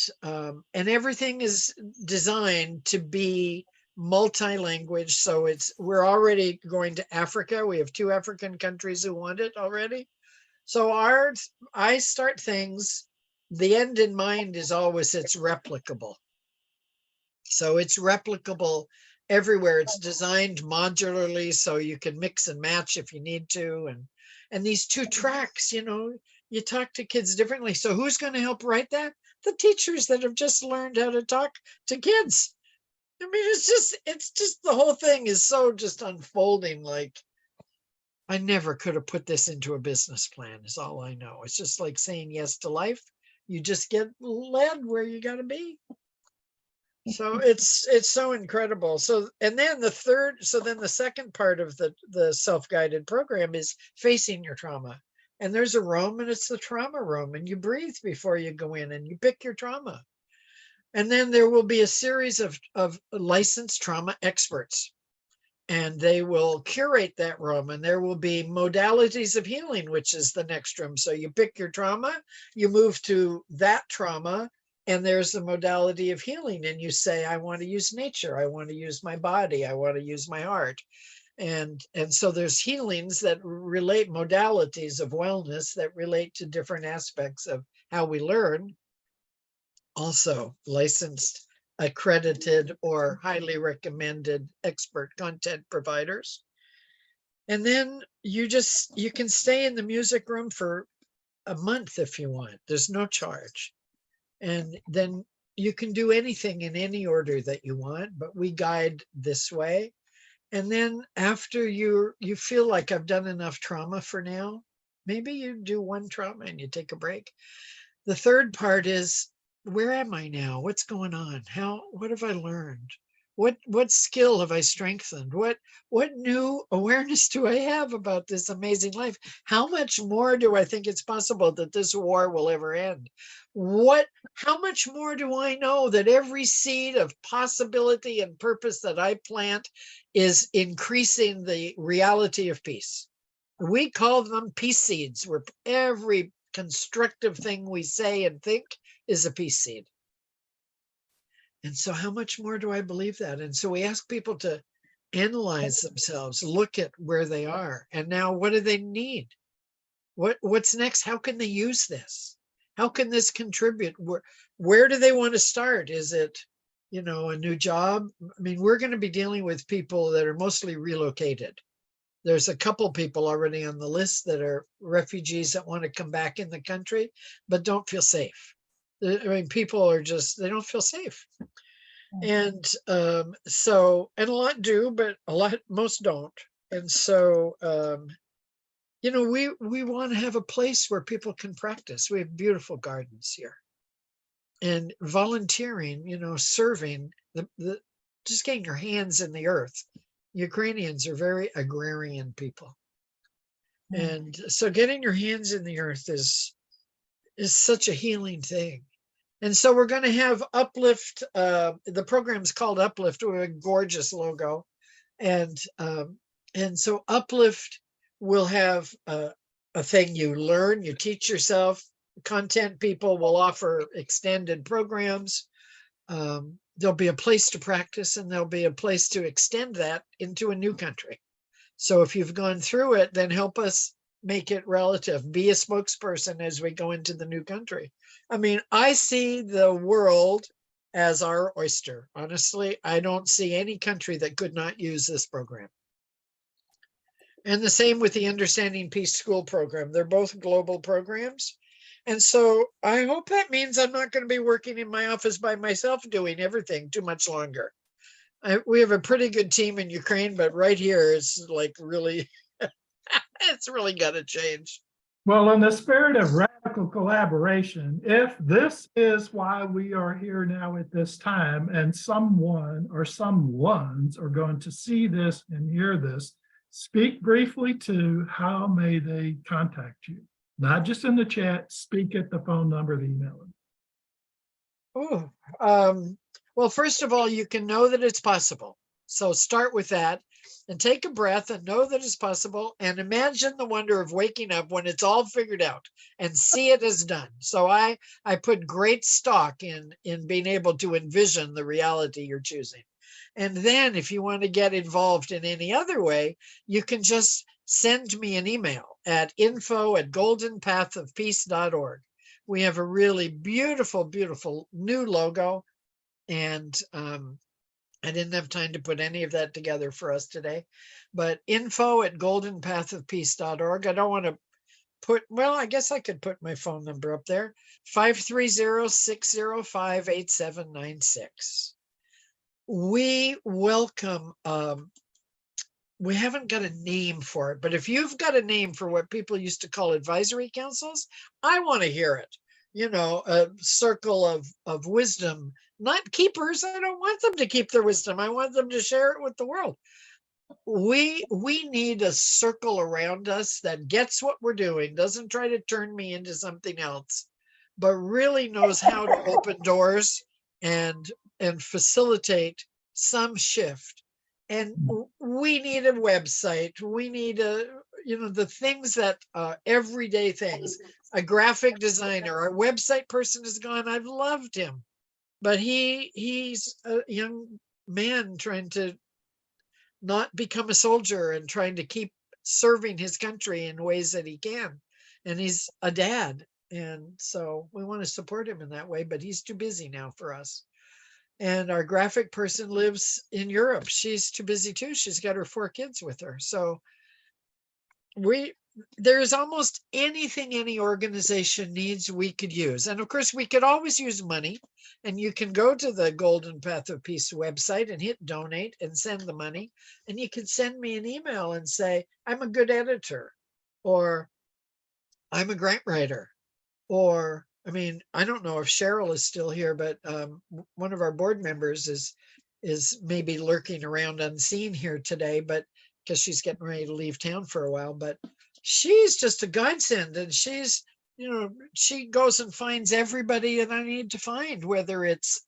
everything is designed to be multi-language. So we're already going to Africa. We have 2 African countries who want it already. So I start things, the end in mind is always it's replicable. So it's replicable everywhere. It's designed modularly so you can mix and match if you need to. And these 2 tracks, you talk to kids differently. So who's going to help write that? The teachers that have just learned how to talk to kids. I mean, it's just the whole thing is so just unfolding. Like, I never could have put this into a business plan is all I know. It's just like saying yes to life. You just get led where you got to be. So it's so incredible. So, and then the second part of the self-guided program is facing your trauma. And there's a room and it's the trauma room, and you breathe before you go in and you pick your trauma. And then there will be a series of licensed trauma experts, and they will curate that room, and there will be modalities of healing, which is the next room. So you pick your trauma, you move to that trauma, and there's the modality of healing. And you say, I want to use nature. I want to use my body. I want to use my heart. And so there's healings that relate, modalities of wellness that relate to different aspects of how we learn. Also licensed, accredited, or highly recommended expert content providers. And then you can stay in the music room for a month if you want. There's no charge. And then you can do anything in any order that you want, but we guide this way. And then after you feel like I've done enough trauma for now, maybe you do 1 trauma and you take a break. The third part is, where am I now? What's going on? What have I learned? What skill have I strengthened? What new awareness do I have about this amazing life? How much more do I think it's possible that this war will ever end? How much more do I know that every seed of possibility and purpose that I plant is increasing the reality of peace? We call them peace seeds, where every constructive thing we say and think is a peace seed. And so how much more do I believe that? And so we ask people to analyze themselves, look at where they are. And now what do they need? What's next? How can they use this? How can this contribute? Where do they want to start? Is it, a new job? I mean, we're going to be dealing with people that are mostly relocated. There's a couple people already on the list that are refugees that want to come back in the country, but don't feel safe. I mean, people are they don't feel safe. And so, and a lot do, but most don't. And so, we want to have a place where people can practice. We have beautiful gardens here. And volunteering, serving, just getting your hands in the earth. Ukrainians are very agrarian people. And so getting your hands in the earth is such a healing thing. And so we're going to have Uplift. The program's called Uplift with a gorgeous logo. And so Uplift will have a thing you learn, you teach yourself. Content people will offer extended programs. There'll be a place to practice, and there'll be a place to extend that into a new country. So if you've gone through it, then help us make it relative. Be a spokesperson as we go into the new country. I mean, I see the world as our oyster. Honestly, I don't see any country that could not use this program. And the same with the Understanding Peace School program. They're both global programs. And so I hope that means I'm not going to be working in my office by myself doing everything too much longer. We have a pretty good team in Ukraine, but right here it's like really, it's really got to change. Well, in the spirit of radical collaboration, if this is why we are here now at this time, and someone or some ones are going to see this and hear this, speak briefly to how may they contact you. Not just in the chat, speak at the phone number, the email. Oh, well, first of all, you can know that it's possible. So start with that and take a breath and know that it's possible and imagine the wonder of waking up when it's all figured out and see it as done. So I put great stock in being able to envision the reality you're choosing. And then if you want to get involved in any other way, you can just send me an email at info@goldenpathofpeace.org. We have a really beautiful, beautiful new logo. And I didn't have time to put any of that together for us today, but info@goldenpathofpeace.org. I don't want to put, well, I guess I could put my phone number up there, 530-605-8796. We welcome, we haven't got a name for it, but if you've got a name for what people used to call advisory councils, I want to hear it. You know, a circle of wisdom, not keepers. I don't want them to keep their wisdom. I want them to share it with the world. We need a circle around us that gets what we're doing, doesn't try to turn me into something else, but really knows how to open doors and facilitate some shift. And we need a website. We need the things that everyday things. A graphic designer, our website person is gone. I've loved him, but he's a young man trying to not become a soldier and trying to keep serving his country in ways that he can. And he's a dad. And so we want to support him in that way, but he's too busy now for us. And our graphic person lives in Europe. She's too busy too. She's got her 4 kids with her. So there's almost anything any organization needs we could use. And of course, we could always use money. And you can go to the Golden Path of Peace website and hit donate and send the money. And you can send me an email and say, I'm a good editor, or I'm a grant writer, or I mean, I don't know if Cheryl is still here, but one of our board members is maybe lurking around unseen here today, but because she's getting ready to leave town for a while, but she's just a godsend. And she's, she goes and finds everybody that I need to find, whether it's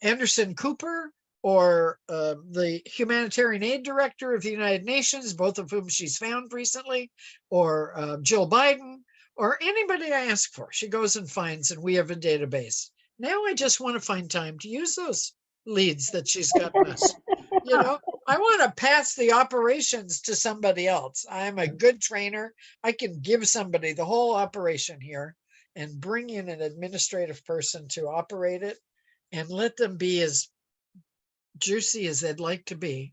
Anderson Cooper or the humanitarian aid director of the United Nations, both of whom she's found recently, or Jill Biden, or anybody I ask for, she goes and finds, and we have a database. Now I just want to find time to use those leads that she's gotten us. I want to pass the operations to somebody else. I'm a good trainer. I can give somebody the whole operation here and bring in an administrative person to operate it and let them be as juicy as they'd like to be.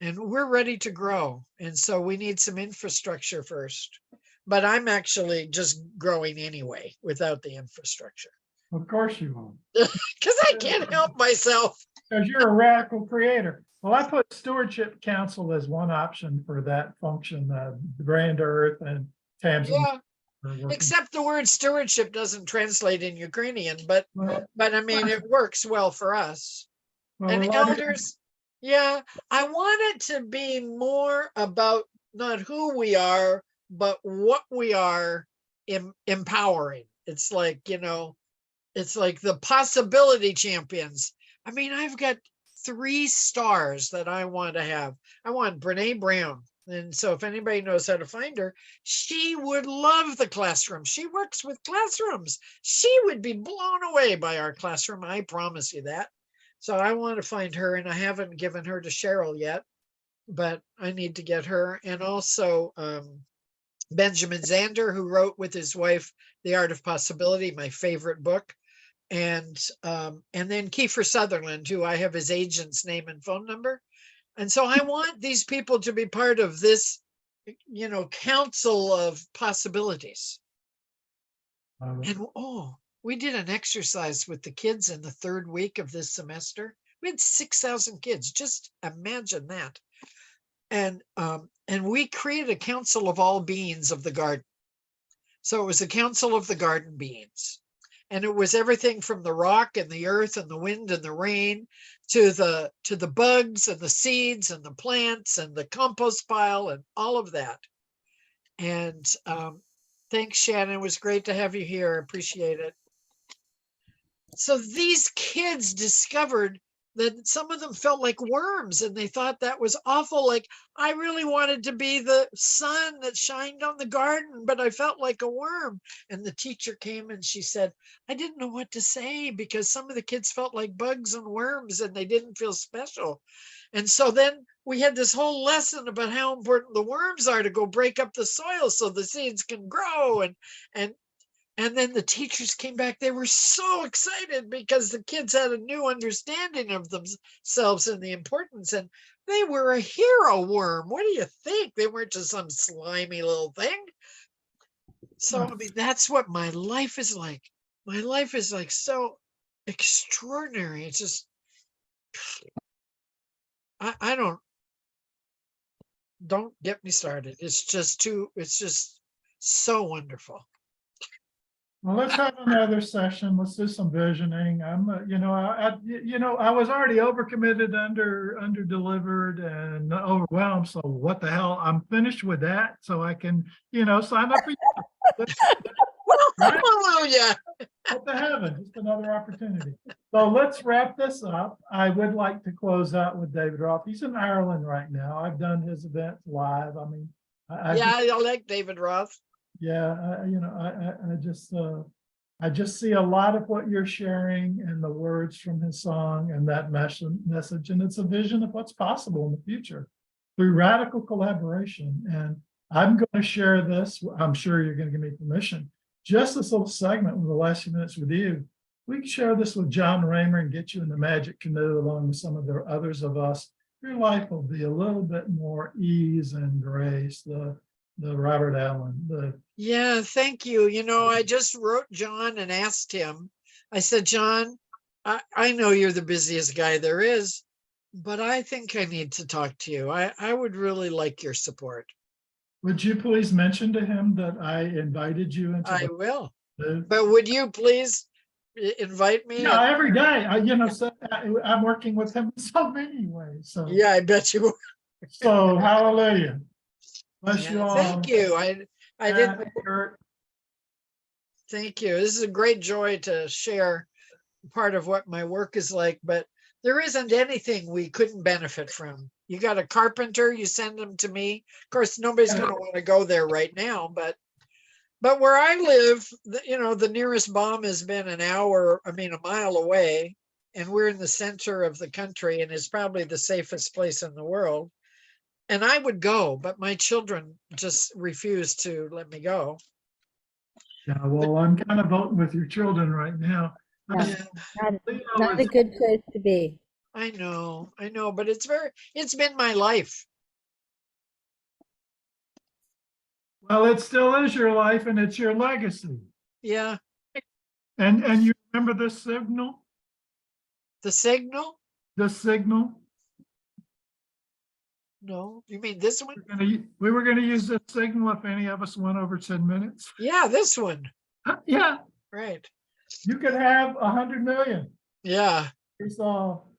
And we're ready to grow. And so we need some infrastructure first. But I'm actually just growing anyway without the infrastructure. Of course you won't. Because I can't help myself. Because you're a radical creator. Well, I put Stewardship Council as one option for that function. Grand Earth and Tamsin. Yeah, except the word stewardship doesn't translate in Ukrainian, but I mean, it works well for us. And elders, yeah, I want it to be more about not who we are, but what we are empowering. It's like, it's like the possibility champions. I mean, I've got 3 stars that I want to have. I want Brene Brown. And so if anybody knows how to find her, she would love the classroom. She works with classrooms. She would be blown away by our classroom. I promise you that. So I want to find her, and I haven't given her to Cheryl yet, but I need to get her. And also Benjamin Zander, who wrote with his wife, The Art of Possibility, my favorite book. And then Kiefer Sutherland, who I have his agent's name and phone number. And so I want these people to be part of this, council of possibilities. And we did an exercise with the kids in the 3rd week of this semester. We had 6,000 kids. Just imagine that. And we created a council of all beings of the garden. So it was a council of the garden beings. And it was everything from the rock and the earth and the wind and the rain to the bugs and the seeds and the plants and the compost pile and all of that. And Thanks, Shannon. It was great to have you here. Appreciate it. So these kids discovered that some of them felt like worms and they thought that was awful. Like, I really wanted to be the sun that shined on the garden, but I felt like a worm. And the teacher came and she said, I didn't know what to say because some of the kids felt like bugs and worms and they didn't feel special. And so then we had this whole lesson about how important the worms are to go break up the soil so the seeds can grow. And then the teachers came back. They were so excited because the kids had a new understanding of themselves and the importance. And they were a hero worm. What do you think? They weren't just some slimy little thing. So, I mean, that's what my life is like. My life is like so extraordinary. It's just, I don't get me started. It's just so wonderful. Well, let's have another session. Let's do some visioning. I was already overcommitted, under delivered and overwhelmed. So what the hell? I'm finished with that. So I can, sign up for you. Hallelujah. What the heaven? Just another opportunity. So let's wrap this up. I would like to close out with David Roth. He's in Ireland right now. I've done his events live. I mean, I like David Roth. yeah, I just see a lot of what you're sharing and the words from his song and that message, and it's a vision of what's possible in the future through radical collaboration. And I'm going to share this. I'm sure you're going to give me permission. Just this little segment with the last few minutes with you. We can share this with John Raymer and get you in the magic canoe along with some of the others of us. Your life will be a little bit more ease and grace. The Robert Allen. Yeah, thank you. I just wrote John and asked him. I said, John, I know you're the busiest guy there is, but I think I need to talk to you. I would really like your support. Would you please mention to him that I invited you into I will. But would you please invite me? Yeah, every day. I'm working with him in so many ways. So Yeah, I bet you will. So hallelujah. Bless you Yeah, all. thank you. I didn't. Kurt. Thank you. This is a great joy to share part of what my work is like, but there isn't anything we couldn't benefit from. You got a carpenter, you send them to me. Of course, nobody's going to want to go there right now, but where I live, the nearest bomb has been a mile away, and we're in the center of the country, and it's probably the safest place in the world. And I would go, but my children just refuse to let me go. Yeah, well, I'm kind of voting with your children right now. Yeah. Leo Not a is- good place to be. I know, but it's been my life. Well, it still is your life and it's your legacy. Yeah. And you remember this signal? The signal? The signal? No, you mean this one? We were going to use this signal if any of us went over 10 minutes. Yeah, this one. Yeah, Right. you could have 100 million. Yeah. It's all.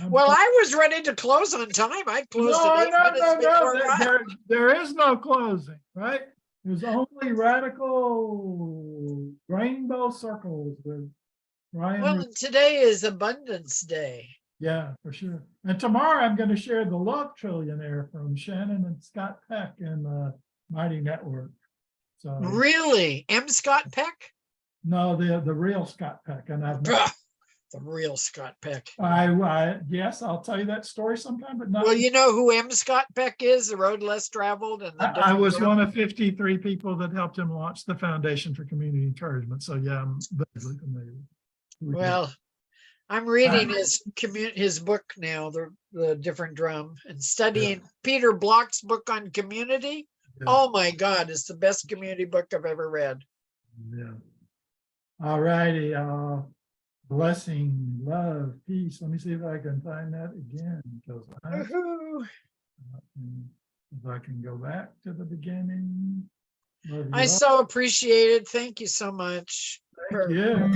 Well, I was ready to close on time. I closed No, it 8 minutes before no. five. There is no closing, right? There's only radical rainbow circles with Ryan. Well, and today is Abundance Day. Yeah, for sure. And tomorrow I'm going to share the Love Trillionaire from Shannon and Scott Peck in the Mighty Network. So Really? M. Scott Peck? no, the real Scott Peck, and I've Bruh, the real Scott Peck. yes, I'll tell you that story sometime, but not. Well, you know who M. Scott Peck is? The Road Less Traveled. And I was one of 53 people that helped him launch the Foundation for Community Encouragement. So yeah, I'm vaguely familiar. Well, I'm reading his book now, the Different Drum, and studying Peter Block's book on community. Yeah. Oh my God, it's the best community book I've ever read. Yeah. All righty. Blessing, love, peace. Let me see if I can find that again. Because Woohoo. if I can go back to the beginning. Love you I all. so appreciate it. Thank you so much. Thank you.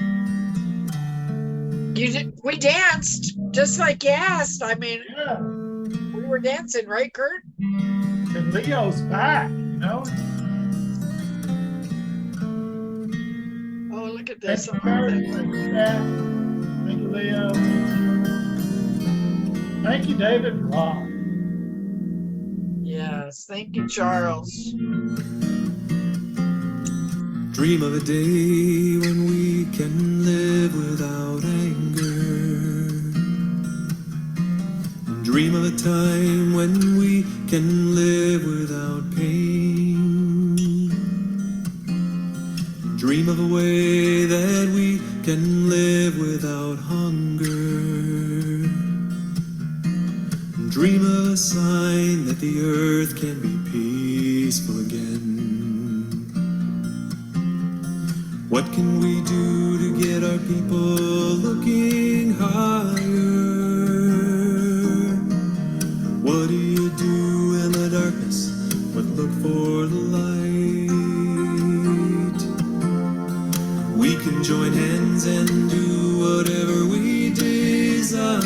We danced just like you asked. I mean, Yeah. we were dancing, right, Kurt? And Leo's back, you know. to Thank you, some of Karen. that. Thank you, Pat. Thank you, Leo. Thank you, David and Rob. Yes, thank you, Charles. Dream of a day when we can live without anger. Dream of a time when we can live without pain. Dream of a way that we can live without hunger. Dream of a sign that the earth can be peaceful again. What can we do to get our people looking higher? What do you do in the darkness but look for the light? We can join hands and do whatever we desire,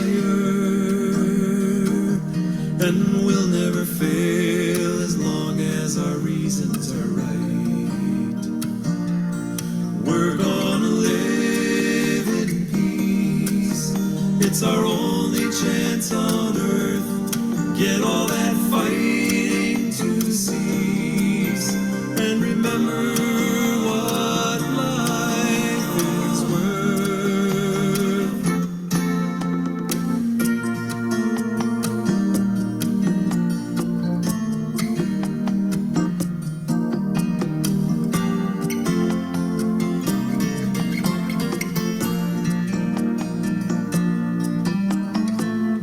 and we'll never fail as long as our reasons are right. We're gonna live in peace. It's our only chance on earth. Get all that fighting to cease, and remember what life is worth.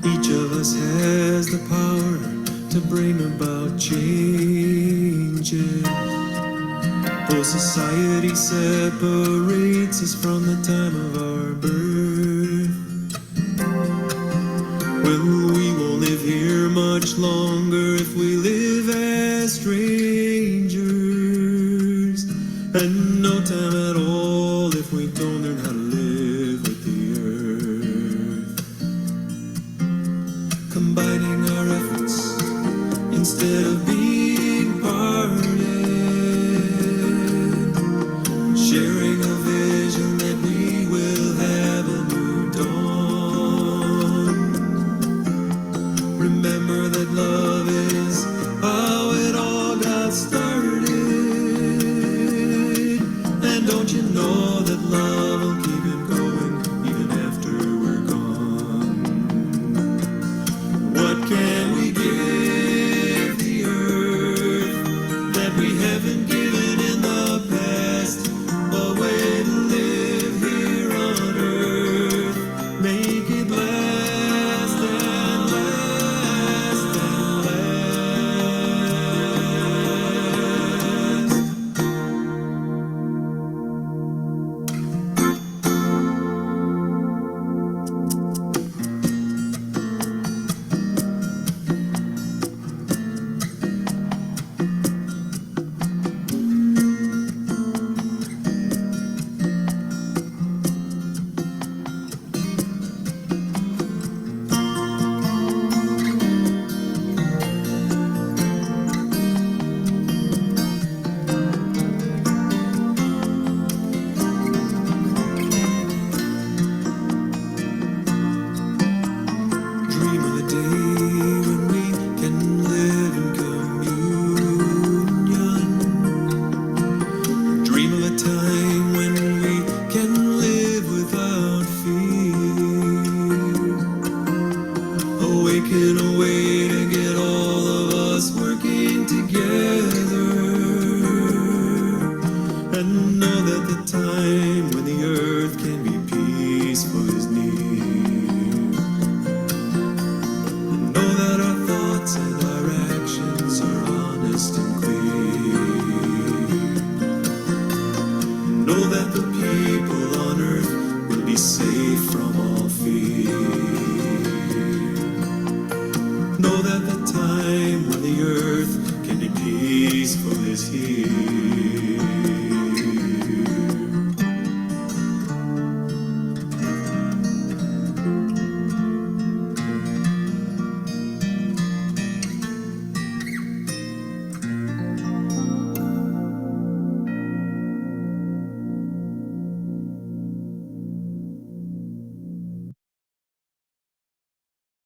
Each of us has the power to bring about changes. Though society separates us from the time of our birth, well, we won't live here much longer if we live as strangers, and no time at all if we don't learn how to live with the earth. Combining our efforts instead of being parted, sharing a vision that we will have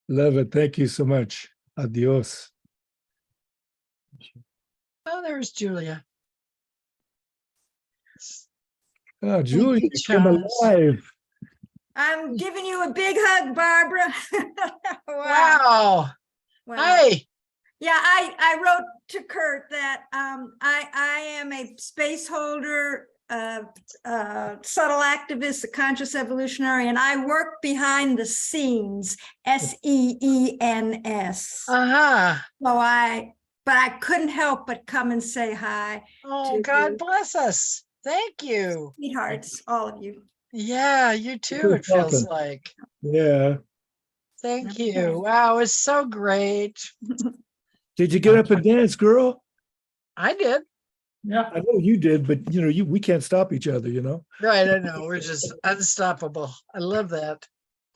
Love it. Thank you so much. Adios. Oh, there's Julia. Oh, Julia, you, you came Chance. alive. I'm giving you a big hug, Barbara. Wow. Well, Hey. yeah, I wrote to Kurt that I am a space holder, subtle activist, a conscious evolutionary, and I work behind the scenes, SEENS. Uh-huh. But I couldn't help but come and say hi, Oh, to God you. bless us. Thank you. Sweethearts, all of you. Yeah, you too, Good it feels talking. like. Yeah. Thank Okay. you. Wow, it's so great. Did you get up and dance, girl? I did. Yeah. I know you did, but we can't stop each other, Right, I know. We're just unstoppable. I love that.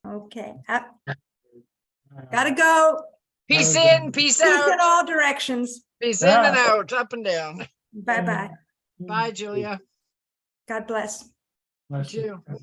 Okay, gotta go. Peace in, peace Peace in out. all directions. Peace in and out, up and down. Bye-bye. Bye, Julia. God bless. Bless You you. too.